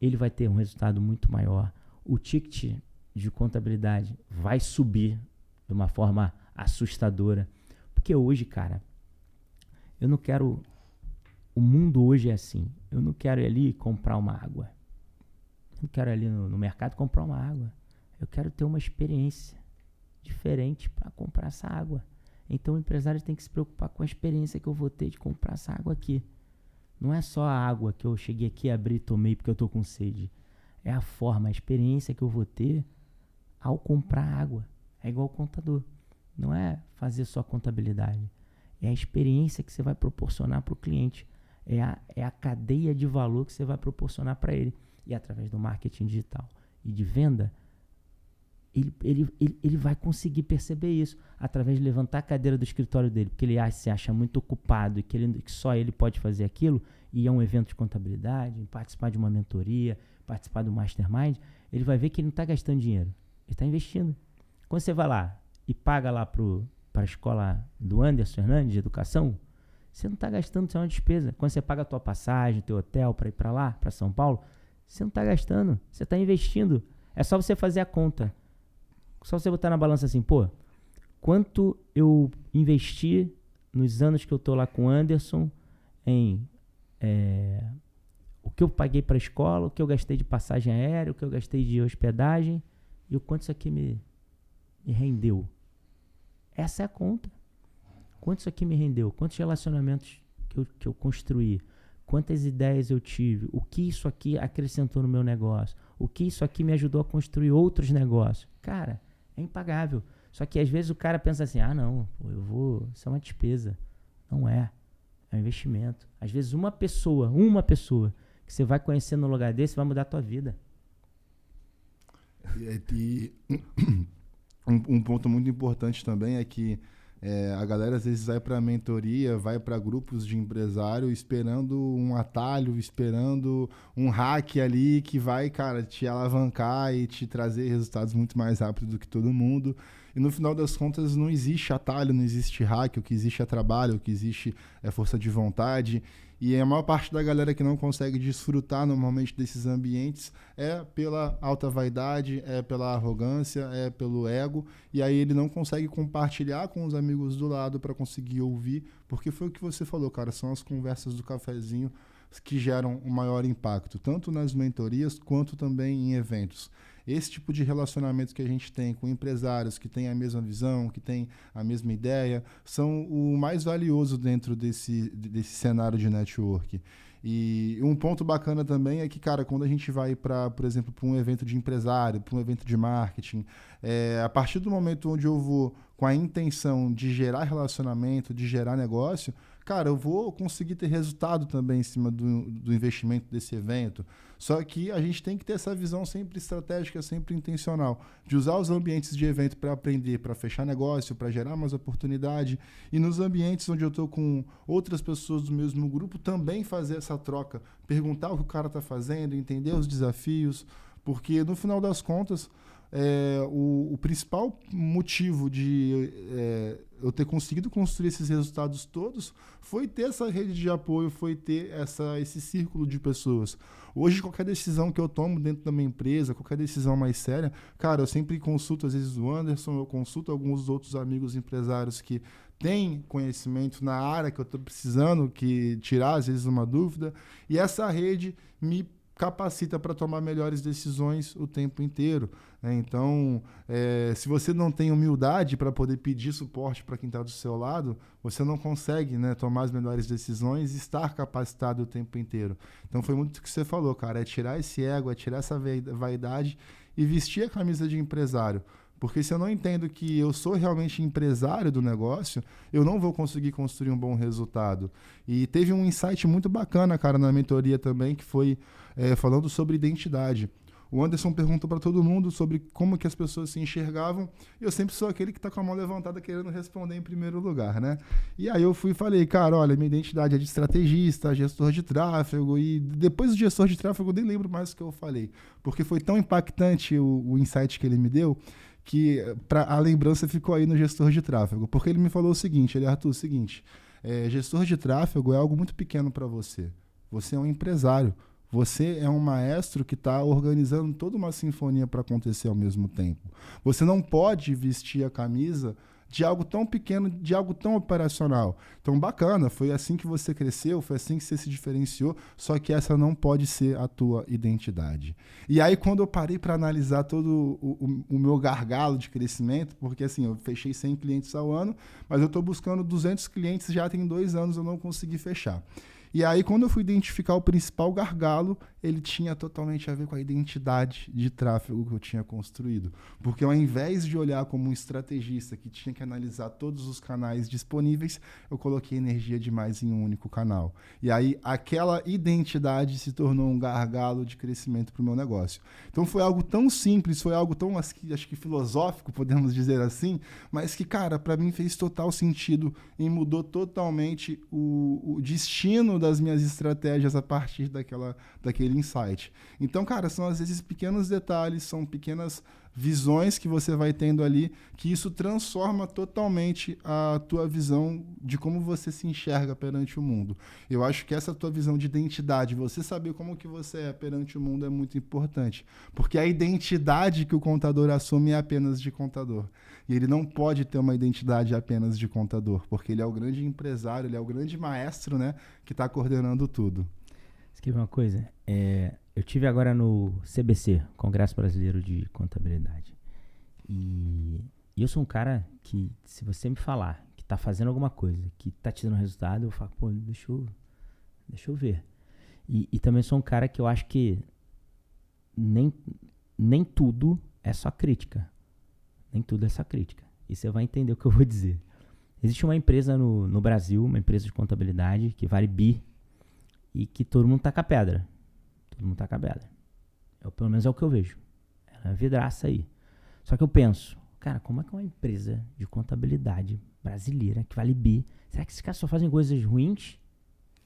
S1: Ele vai ter um resultado muito maior. O ticket de contabilidade vai subir de uma forma assustadora. Porque hoje, cara, eu não quero... O mundo hoje é assim. Eu não quero ir ali comprar uma água. Eu não quero ir ali no mercado comprar uma água. Eu quero ter uma experiência diferente para comprar essa água. Então o empresário tem que se preocupar com a experiência que eu vou ter de comprar essa água aqui. Não é só a água que eu cheguei aqui, abri e tomei porque eu estou com sede. É a forma, a experiência que eu vou ter ao comprar água. É igual o contador. Não é fazer só contabilidade. É a experiência que você vai proporcionar para o cliente. É a cadeia de valor que você vai proporcionar para ele. E através do marketing digital e de venda, ele vai conseguir perceber isso através de levantar a cadeira do escritório dele, porque ele se acha muito ocupado e que só ele pode fazer aquilo, e é um evento de contabilidade, participar de uma mentoria, participar do mastermind, ele vai ver que ele não está gastando dinheiro, ele está investindo. Quando você vai lá e paga lá para a escola do Anderson Hernandes de educação, você não está gastando, isso é uma despesa. Quando você paga a tua passagem, o teu hotel para ir para lá, para São Paulo, você não está gastando, você está investindo. É só você fazer a conta. Só você botar na balança assim, pô, quanto eu investi nos anos que eu tô lá com o Anderson em o que eu paguei para a escola, o que eu gastei de passagem aérea, o que eu gastei de hospedagem e o quanto isso aqui me rendeu. Essa é a conta. Quanto isso aqui me rendeu? Quantos relacionamentos que eu construí? quantas ideias eu tive, o que isso aqui acrescentou no meu negócio, o que isso aqui me ajudou a construir outros negócios. Cara, é impagável. Só que às vezes o cara pensa assim, não, pô, isso é uma despesa. Não é. É um investimento. Às vezes uma pessoa que você vai conhecer no lugar desse vai mudar a tua vida.
S2: E um ponto muito importante também é que a galera às vezes vai para mentoria, vai para grupos de empresário esperando um atalho, esperando um hack ali que vai, cara, te alavancar e te trazer resultados muito mais rápido do que todo mundo. E no final das contas não existe atalho, não existe hack, o que existe é trabalho, o que existe é força de vontade. E a maior parte da galera que não consegue desfrutar normalmente desses ambientes é pela alta vaidade, é pela arrogância, é pelo ego. E aí ele não consegue compartilhar com os amigos do lado para conseguir ouvir, porque foi o que você falou, cara, são as conversas do cafezinho que geram o maior impacto, tanto nas mentorias quanto também em eventos. Esse tipo de relacionamento que a gente tem com empresários que têm a mesma visão, que têm a mesma ideia, são o mais valioso dentro desse cenário de network. E um ponto bacana também é que, cara, quando a gente vai por exemplo, para um evento de empresário, para um evento de marketing, a partir do momento onde eu vou com a intenção de gerar relacionamento, de gerar negócio, cara, eu vou conseguir ter resultado também em cima do investimento desse evento. Só que a gente tem que ter essa visão sempre estratégica, sempre intencional, de usar os ambientes de evento para aprender, para fechar negócio, para gerar mais oportunidade. E nos ambientes onde eu estou com outras pessoas do mesmo grupo, também fazer essa troca, perguntar o que o cara está fazendo, entender os desafios, porque no final das contas, o principal motivo de eu ter conseguido construir esses resultados todos foi ter essa rede de apoio, foi ter esse círculo de pessoas. Hoje, qualquer decisão que eu tomo dentro da minha empresa, qualquer decisão mais séria, cara, eu sempre consulto, às vezes, o Anderson, eu consulto alguns outros amigos empresários que têm conhecimento na área que eu estou precisando, que tirar, às vezes, uma dúvida, e essa rede me capacita para tomar melhores decisões o tempo inteiro. Né? Então, se você não tem humildade para poder pedir suporte para quem está do seu lado, você não consegue, né, tomar as melhores decisões e estar capacitado o tempo inteiro. Então, foi muito o que você falou, cara, é tirar esse ego, é tirar essa vaidade e vestir a camisa de empresário. Porque se eu não entendo que eu sou realmente empresário do negócio, eu não vou conseguir construir um bom resultado. E teve um insight muito bacana, cara, na mentoria também, que foi falando sobre identidade. O Anderson perguntou para todo mundo sobre como que as pessoas se enxergavam. E eu sempre sou aquele que está com a mão levantada querendo responder em primeiro lugar, né? E aí eu fui e falei, cara, olha, minha identidade é de estrategista, gestor de tráfego. E depois do gestor de tráfego eu nem lembro mais o que eu falei. Porque foi tão impactante o insight que ele me deu, que a lembrança ficou aí no gestor de tráfego. Porque ele me falou o seguinte, Arthur, gestor de tráfego é algo muito pequeno para você. Você é um empresário. Você é um maestro que está organizando toda uma sinfonia para acontecer ao mesmo tempo. Você não pode vestir a camisa de algo tão pequeno, de algo tão operacional. Então, bacana, foi assim que você cresceu, foi assim que você se diferenciou, só que essa não pode ser a tua identidade. E aí, quando eu parei para analisar todo o meu gargalo de crescimento, porque assim, eu fechei 100 clientes ao ano, mas eu estou buscando 200 clientes, já tem 2 anos eu não consegui fechar. E aí, quando eu fui identificar o principal gargalo, ele tinha totalmente a ver com a identidade de tráfego que eu tinha construído. Porque ao invés de olhar como um estrategista que tinha que analisar todos os canais disponíveis, eu coloquei energia demais em um único canal. E aí, aquela identidade se tornou um gargalo de crescimento para o meu negócio. Então, foi algo tão simples, foi algo tão, acho que filosófico, podemos dizer assim, mas que, cara, para mim fez total sentido e mudou totalmente o destino das minhas estratégias a partir daquele insight. Então, cara, são às vezes pequenos detalhes, são pequenas visões que você vai tendo ali, que isso transforma totalmente a tua visão de como você se enxerga perante o mundo. Eu acho que essa tua visão de identidade, você saber como que você é perante o mundo é muito importante, porque a identidade que o contador assume é apenas de contador. E ele não pode ter uma identidade apenas de contador, porque ele é o grande empresário, ele é o grande maestro, né, que está coordenando tudo.
S1: Você quer ver uma coisa? Eu tive agora no CBC, Congresso Brasileiro de Contabilidade. E eu sou um cara que, se você me falar que tá fazendo alguma coisa, que tá te dando resultado, eu falo, pô, deixa eu ver. E também sou um cara que eu acho que nem, nem tudo é só crítica. Nem tudo é só crítica. E você vai entender o que eu vou dizer. Existe uma empresa no Brasil, uma empresa de contabilidade, que vale bi, e que todo mundo taca pedra. Todo mundo taca pedra. Pelo menos é o que eu vejo. Ela é vidraça aí. Só que eu penso, cara, como é que uma empresa de contabilidade brasileira, que vale bi, será que esses caras só fazem coisas ruins?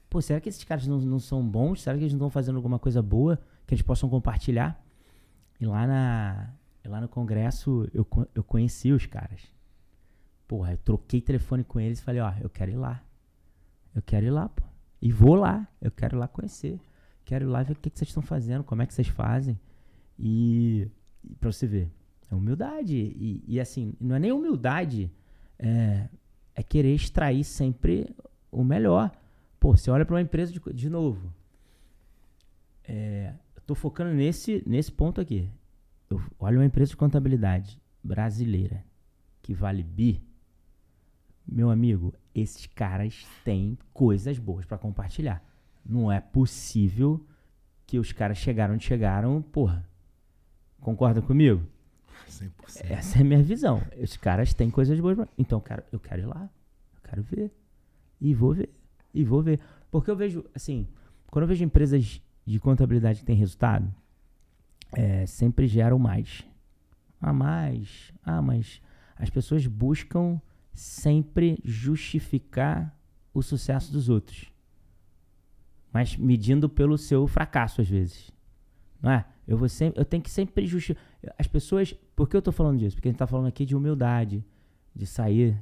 S1: Pô, será que esses caras não são bons? Será que eles não estão fazendo alguma coisa boa que eles possam compartilhar? E lá no congresso eu conheci os caras. Porra, eu troquei telefone com eles e falei, ó, eu quero ir lá. Eu quero ir lá, pô. E vou lá. Eu quero ir lá conhecer. Quero ir lá ver o que vocês estão fazendo, como é que vocês fazem. E pra você ver, é humildade. E assim, não é nem humildade, é querer extrair sempre o melhor. Pô, você olha pra uma empresa de novo. Eu tô focando nesse ponto aqui. Eu olho uma empresa de contabilidade brasileira que vale bi. Meu amigo, esses caras têm coisas boas pra compartilhar. Não é possível que os caras chegaram onde chegaram, porra. Concorda comigo?
S2: 100%.
S1: Essa é a minha visão. Os caras têm coisas boas. Então, cara, eu quero ir lá. Eu quero ver. E vou ver. E vou ver. Porque eu vejo, assim, quando eu vejo empresas de contabilidade que têm resultado, sempre geram mais. Mas as pessoas buscam sempre justificar o sucesso dos outros. Mas medindo pelo seu fracasso, às vezes. Não é? Eu tenho que sempre justificar. As pessoas... Por que eu tô falando disso? Porque a gente tá falando aqui de humildade, de sair,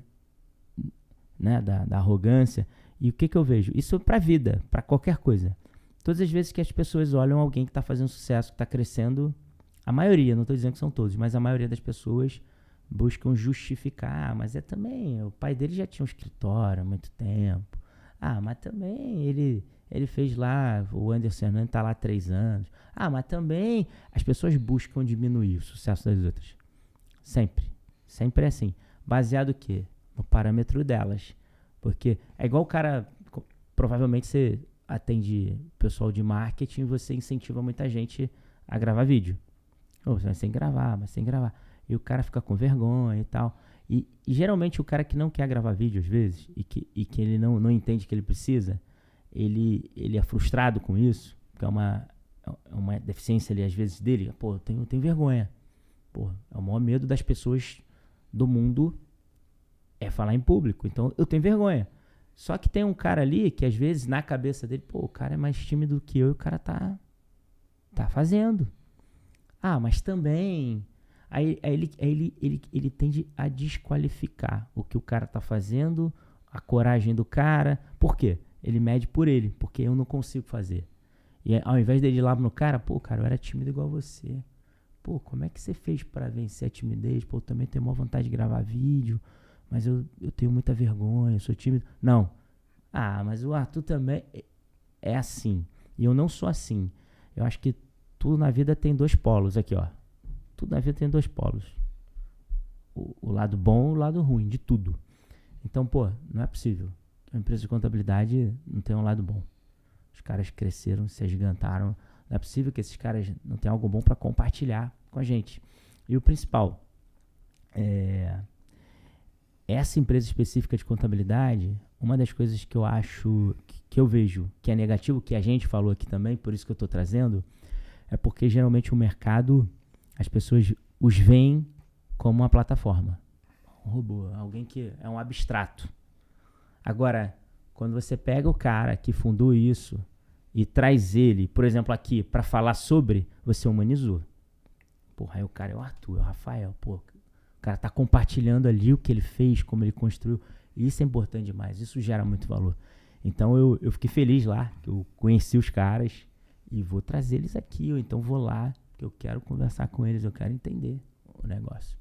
S1: né, da arrogância. E o que eu vejo? Isso pra vida, pra qualquer coisa. Todas as vezes que as pessoas olham alguém que tá fazendo sucesso, que tá crescendo, a maioria, não tô dizendo que são todos, mas a maioria das pessoas buscam justificar. Mas também, o pai dele já tinha um escritório há muito tempo. Mas também ele fez lá, o Anderson Hernandes tá lá há 3 anos. Mas também as pessoas buscam diminuir o sucesso das outras. Sempre. Sempre é assim. Baseado o quê? No parâmetro delas. Porque é igual o cara... Provavelmente você atende pessoal de marketing e você incentiva muita gente a gravar vídeo. Você vai sem gravar, mas sem gravar. E o cara fica com vergonha e tal. E geralmente o cara que não quer gravar vídeo às vezes e que ele não entende que ele precisa, ele é frustrado com isso, porque é uma deficiência ali às vezes dele. Pô, eu tenho vergonha. Pô, é o maior medo das pessoas do mundo é falar em público. Então eu tenho vergonha. Só que tem um cara ali que às vezes na cabeça dele, pô, o cara é mais tímido do que eu e o cara tá fazendo. Mas também... Aí ele tende a desqualificar o que o cara tá fazendo, a coragem do cara. Por quê? Ele mede por ele, porque eu não consigo fazer. E ao invés dele ir lá no cara, pô, cara, eu era tímido igual você. Pô, como é que você fez pra vencer a timidez? Pô, eu também tenho maior vontade de gravar vídeo, mas eu tenho muita vergonha, eu sou tímido. Não. Mas o Arthur também é assim. E eu não sou assim. Eu acho que tudo na vida tem 2 polos aqui, ó. Tudo na vida tem 2 polos. O lado bom e o lado ruim, de tudo. Então, pô, não é possível. Uma empresa de contabilidade não tem um lado bom. Os caras cresceram, se agigantaram. Não é possível que esses caras não tenham algo bom para compartilhar com a gente. E o principal, essa empresa específica de contabilidade, uma das coisas que eu acho, que eu vejo que é negativo, que a gente falou aqui também, por isso que eu estou trazendo, é porque geralmente o mercado... As pessoas os veem como uma plataforma. Um robô, alguém que é um abstrato. Agora, quando você pega o cara que fundou isso e traz ele, por exemplo, aqui, para falar sobre, você humanizou. Porra, aí o cara é o Arthur, é o Rafael. Pô, o cara tá compartilhando ali o que ele fez, como ele construiu. E isso é importante demais, isso gera muito valor. Então eu fiquei feliz lá, que eu conheci os caras e vou trazer eles aqui, ou então vou lá, que eu quero conversar com eles, eu quero entender o negócio.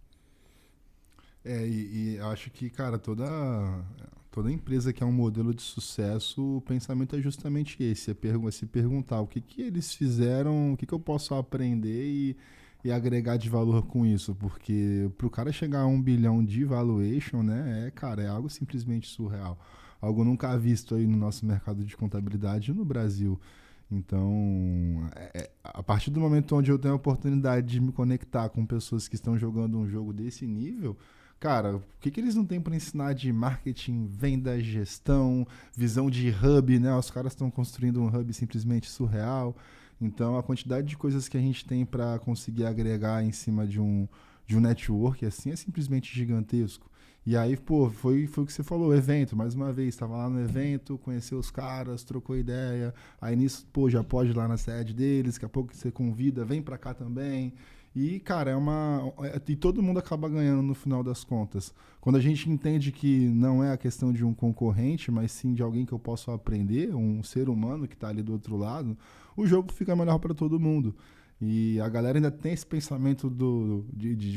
S2: E acho que, cara, toda empresa que é um modelo de sucesso, o pensamento é justamente esse, é se perguntar o que eles fizeram, o que eu posso aprender e agregar de valor com isso, porque pro cara chegar a 1 bilhão de valuation, né, é algo simplesmente surreal, algo nunca visto aí no nosso mercado de contabilidade no Brasil. Então, a partir do momento onde eu tenho a oportunidade de me conectar com pessoas que estão jogando um jogo desse nível, cara, o que eles não têm para ensinar de marketing, venda, gestão, visão de hub, né? Os caras estão construindo um hub simplesmente surreal. Então, a quantidade de coisas que a gente tem para conseguir agregar em cima de um network assim é simplesmente gigantesco. E aí, pô, foi o que você falou, evento, mais uma vez, estava lá no evento, conheceu os caras, trocou ideia, aí nisso, pô, já pode ir lá na sede deles, daqui a pouco você convida, vem pra cá também. E, cara, e todo mundo acaba ganhando no final das contas. Quando a gente entende que não é a questão de um concorrente, mas sim de alguém que eu posso aprender, um ser humano que está ali do outro lado, o jogo fica melhor para todo mundo. E a galera ainda tem esse pensamento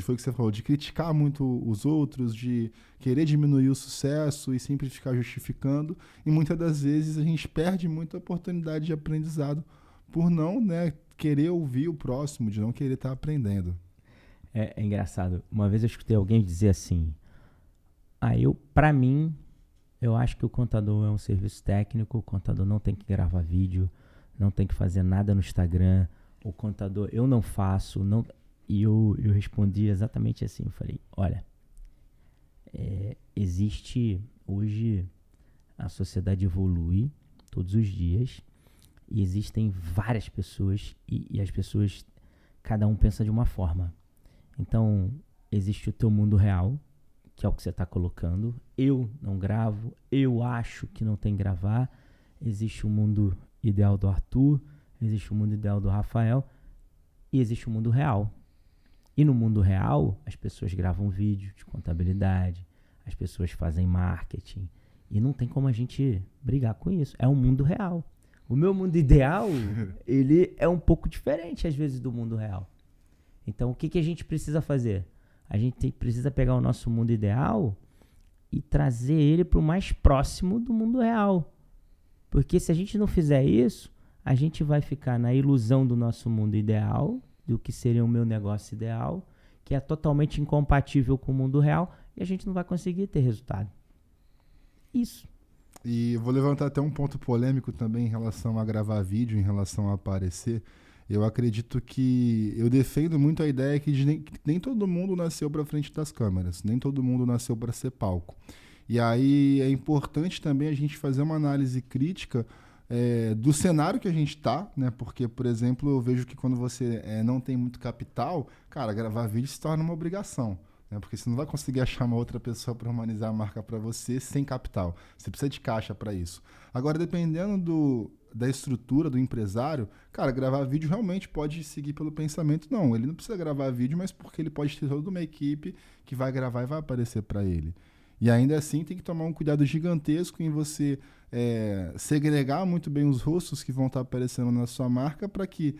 S2: foi o que você falou, de criticar muito os outros, de querer diminuir o sucesso e sempre ficar justificando. E muitas das vezes a gente perde muita oportunidade de aprendizado por não, né, querer ouvir o próximo, de não querer estar aprendendo.
S1: É engraçado. Uma vez eu escutei alguém dizer assim, pra mim, eu acho que o contador é um serviço técnico, o contador não tem que gravar vídeo, não tem que fazer nada no Instagram, o contador eu não faço, não. E eu respondi exatamente assim, eu falei, olha, existe hoje, a sociedade evolui todos os dias, e existem várias pessoas, e as pessoas, cada um pensa de uma forma. Então, existe o teu mundo real, que é o que você está colocando. Eu não gravo, eu acho que não tem que gravar. Existe o mundo ideal do Arthur, existe o mundo ideal do Rafael, e existe o mundo real. E no mundo real, as pessoas gravam vídeo de contabilidade, as pessoas fazem marketing, e não tem como a gente brigar com isso. É um mundo real. O meu mundo ideal, ele é um pouco diferente, às vezes, do mundo real. Então, o que a gente precisa fazer? A gente precisa pegar o nosso mundo ideal e trazer ele para o mais próximo do mundo real. Porque se a gente não fizer isso, a gente vai ficar na ilusão do nosso mundo ideal, do que seria o meu negócio ideal, que é totalmente incompatível com o mundo real, e a gente não vai conseguir ter resultado. Isso.
S2: E eu vou levantar até um ponto polêmico também em relação a gravar vídeo, em relação a aparecer. Eu acredito que eu defendo muito a ideia que nem todo mundo nasceu para frente das câmeras, nem todo mundo nasceu para ser palco. E aí é importante também a gente fazer uma análise crítica do cenário que a gente está, né? Porque, por exemplo, eu vejo que quando você não tem muito capital, cara, gravar vídeo se torna uma obrigação. Porque você não vai conseguir achar uma outra pessoa para humanizar a marca para você sem capital. Você precisa de caixa para isso. Agora, dependendo da estrutura do empresário, cara, gravar vídeo realmente pode seguir pelo pensamento. Não, ele não precisa gravar vídeo, mas porque ele pode ter toda uma equipe que vai gravar e vai aparecer para ele. E ainda assim tem que tomar um cuidado gigantesco em você segregar muito bem os rostos que vão estar aparecendo na sua marca para que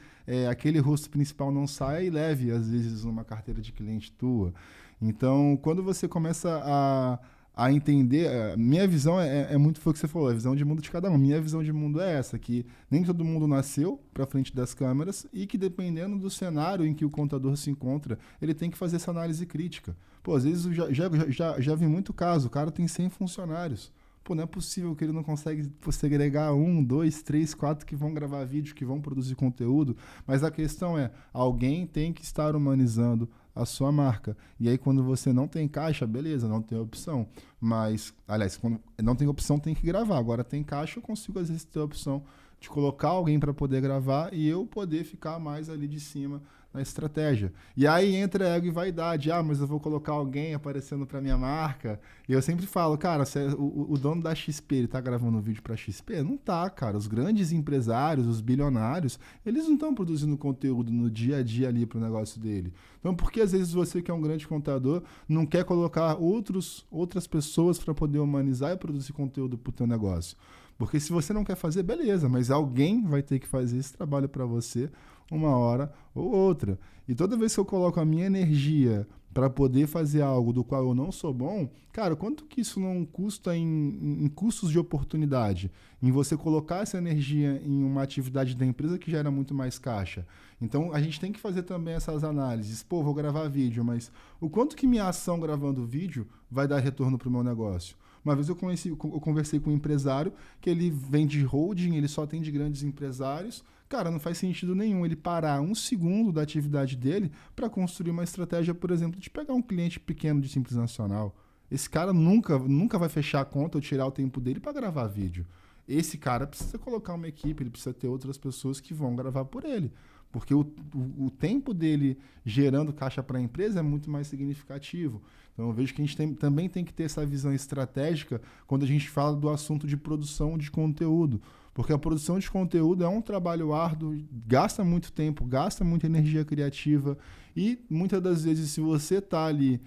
S2: aquele rosto principal não saia e leve, às vezes, uma carteira de cliente tua. Então, quando você começa a entender, minha visão muito, foi o que você falou, a visão de mundo de cada um. Minha visão de mundo é essa, que nem todo mundo nasceu para frente das câmeras e que dependendo do cenário em que o contador se encontra, ele tem que fazer essa análise crítica. Pô, às vezes eu já vi muito caso, o cara tem 100 funcionários. Pô, não é possível que ele não consegue segregar 1, 2, 3, 4 que vão gravar vídeo, que vão produzir conteúdo. Mas a questão é, alguém tem que estar humanizando a sua marca. E aí, quando você não tem caixa, beleza, não tem opção. Mas, aliás, quando não tem opção, tem que gravar. Agora tem caixa, eu consigo, às vezes, ter a opção de colocar alguém para poder gravar e eu poder ficar mais ali de cima na estratégia. E aí entra ego e vaidade. Mas eu vou colocar alguém aparecendo para minha marca. E eu sempre falo, cara, o dono da XP, ele tá gravando um vídeo para XP? Não tá, cara. Os grandes empresários, os bilionários, eles não estão produzindo conteúdo no dia a dia ali pro negócio dele. Então, por que às vezes você, que é um grande contador, não quer colocar outras pessoas para poder humanizar e produzir conteúdo pro teu negócio? Porque se você não quer fazer, beleza, mas alguém vai ter que fazer esse trabalho para você uma hora ou outra. E toda vez que eu coloco a minha energia para poder fazer algo do qual eu não sou bom, cara, quanto que isso não custa em custos de oportunidade? Em você colocar essa energia em uma atividade da empresa que gera muito mais caixa. Então, a gente tem que fazer também essas análises. Pô, vou gravar vídeo, mas o quanto que minha ação gravando vídeo vai dar retorno para o meu negócio? Uma vez eu conversei com um empresário que ele vende holding, ele só atende grandes empresários. Cara, não faz sentido nenhum ele parar um segundo da atividade dele para construir uma estratégia, por exemplo, de pegar um cliente pequeno de Simples Nacional. Esse cara nunca vai fechar a conta ou tirar o tempo dele para gravar vídeo. Esse cara precisa colocar uma equipe, ele precisa ter outras pessoas que vão gravar por ele. Porque o tempo dele gerando caixa para a empresa é muito mais significativo. Então eu vejo que a gente também tem que ter essa visão estratégica quando a gente fala do assunto de produção de conteúdo. Porque a produção de conteúdo é um trabalho árduo, gasta muito tempo, gasta muita energia criativa e muitas das vezes se você está ali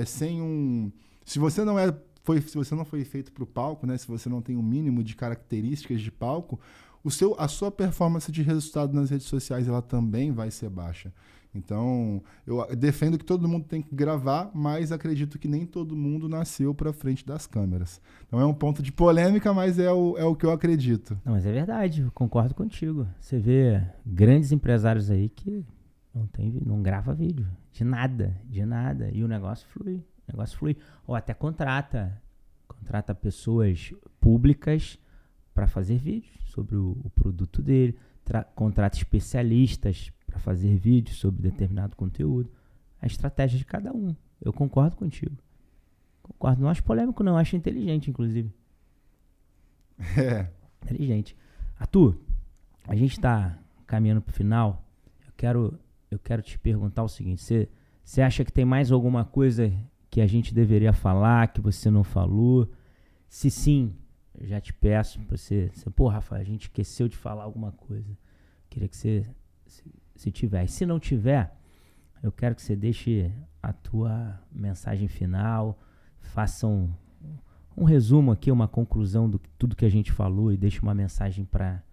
S2: sem um... Se você não foi feito para o palco, né? Se você não tem um mínimo de características de palco, a sua performance de resultado nas redes sociais ela também vai ser baixa. Então, eu defendo que todo mundo tem que gravar, mas acredito que nem todo mundo nasceu para frente das câmeras. Então é um ponto de polêmica, mas é o que eu acredito.
S1: Não, mas é verdade, eu concordo contigo. Você vê grandes empresários aí que não grava vídeo, de nada, e o negócio flui. Ou até contrata pessoas públicas para fazer vídeos sobre o produto dele, contrata especialistas para fazer vídeos sobre determinado conteúdo. A estratégia de cada um. Eu concordo contigo. Não acho polêmico, não. Acho inteligente, inclusive. Inteligente. Arthur, a gente está caminhando para o final. Eu quero te perguntar o seguinte. Você acha que tem mais alguma coisa que a gente deveria falar, que você não falou? Se sim, eu já te peço para você... Pô, Rafael, a gente esqueceu de falar alguma coisa. Queria que você... Se tiver. E se não tiver, eu quero que você deixe a tua mensagem final, faça um resumo aqui, uma conclusão de tudo que a gente falou e deixe uma mensagem para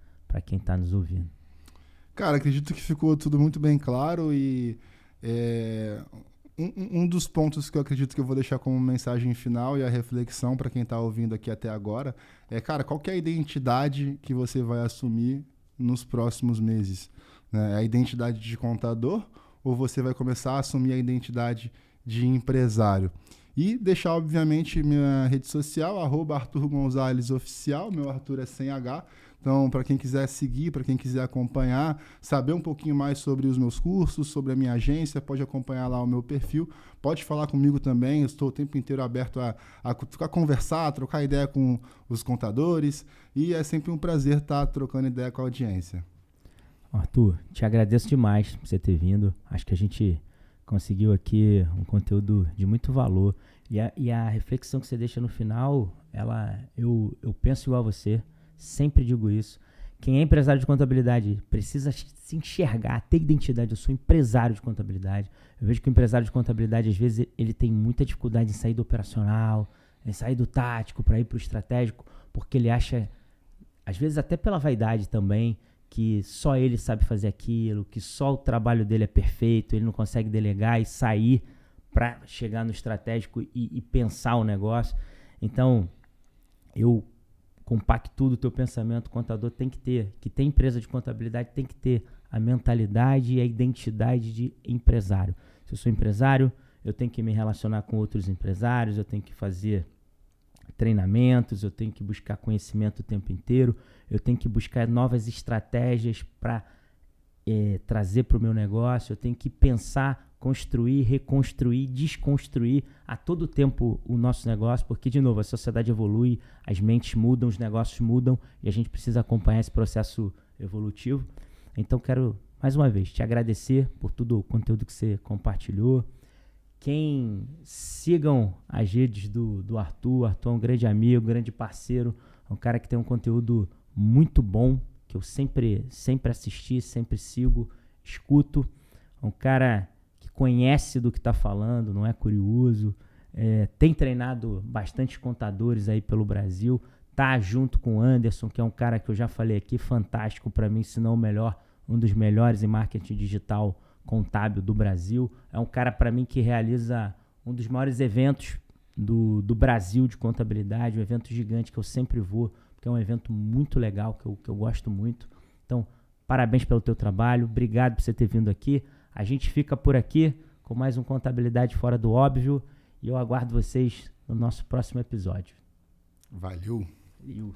S1: quem está nos ouvindo.
S2: Cara, acredito que ficou tudo muito bem claro e um dos pontos que eu acredito que eu vou deixar como mensagem final e a reflexão para quem está ouvindo aqui até agora cara, qual que é a identidade que você vai assumir nos próximos meses? A identidade de contador ou você vai começar a assumir a identidade de empresário? E deixar, obviamente, minha rede social, @ArthurGonzalesOficial, meu Arthur é sem H. Então, para quem quiser seguir, para quem quiser acompanhar, saber um pouquinho mais sobre os meus cursos, sobre a minha agência, pode acompanhar lá o meu perfil. Pode falar comigo também, eu estou o tempo inteiro aberto a conversar, a trocar ideia com os contadores. E é sempre um prazer estar trocando ideia com a audiência.
S1: Arthur, te agradeço demais por você ter vindo. Acho que a gente conseguiu aqui um conteúdo de muito valor. E a reflexão que você deixa no final, eu penso igual a você, sempre digo isso. Quem é empresário de contabilidade precisa se enxergar, ter identidade. Eu sou empresário de contabilidade. Eu vejo que o empresário de contabilidade, às vezes, ele tem muita dificuldade em sair do operacional, em sair do tático para ir para o estratégico, porque ele acha, às vezes até pela vaidade também, que só ele sabe fazer aquilo, que só o trabalho dele é perfeito, ele não consegue delegar e sair para chegar no estratégico e pensar o negócio. Então, eu compactuo o teu pensamento, o contador tem que ter, que tem empresa de contabilidade, tem que ter a mentalidade e a identidade de empresário. Se eu sou empresário, eu tenho que me relacionar com outros empresários, eu tenho que fazer treinamentos, eu tenho que buscar conhecimento o tempo inteiro, eu tenho que buscar novas estratégias para trazer para o meu negócio, eu tenho que pensar, construir, reconstruir, desconstruir a todo tempo o nosso negócio, porque, de novo, a sociedade evolui, as mentes mudam, os negócios mudam e a gente precisa acompanhar esse processo evolutivo. Então, quero, mais uma vez, te agradecer por todo o conteúdo que você compartilhou. Sigam as redes do Arthur. Arthur é um grande amigo, grande parceiro, é um cara que tem um conteúdo muito bom, que eu sempre assisti, sempre sigo, escuto. É um cara que conhece do que está falando, não é curioso, tem treinado bastante contadores aí pelo Brasil, tá junto com o Anderson, que é um cara que eu já falei aqui, fantástico para mim, se não o melhor, um dos melhores em marketing digital contábil do Brasil. É um cara para mim que realiza um dos maiores eventos do Brasil de contabilidade, um evento gigante que eu sempre vou, porque é um evento muito legal, que eu gosto muito. Então, parabéns pelo teu trabalho, obrigado por você ter vindo aqui. A gente fica por aqui com mais um Contabilidade Fora do Óbvio e eu aguardo vocês no nosso próximo episódio.
S2: Valeu!
S1: Valeu.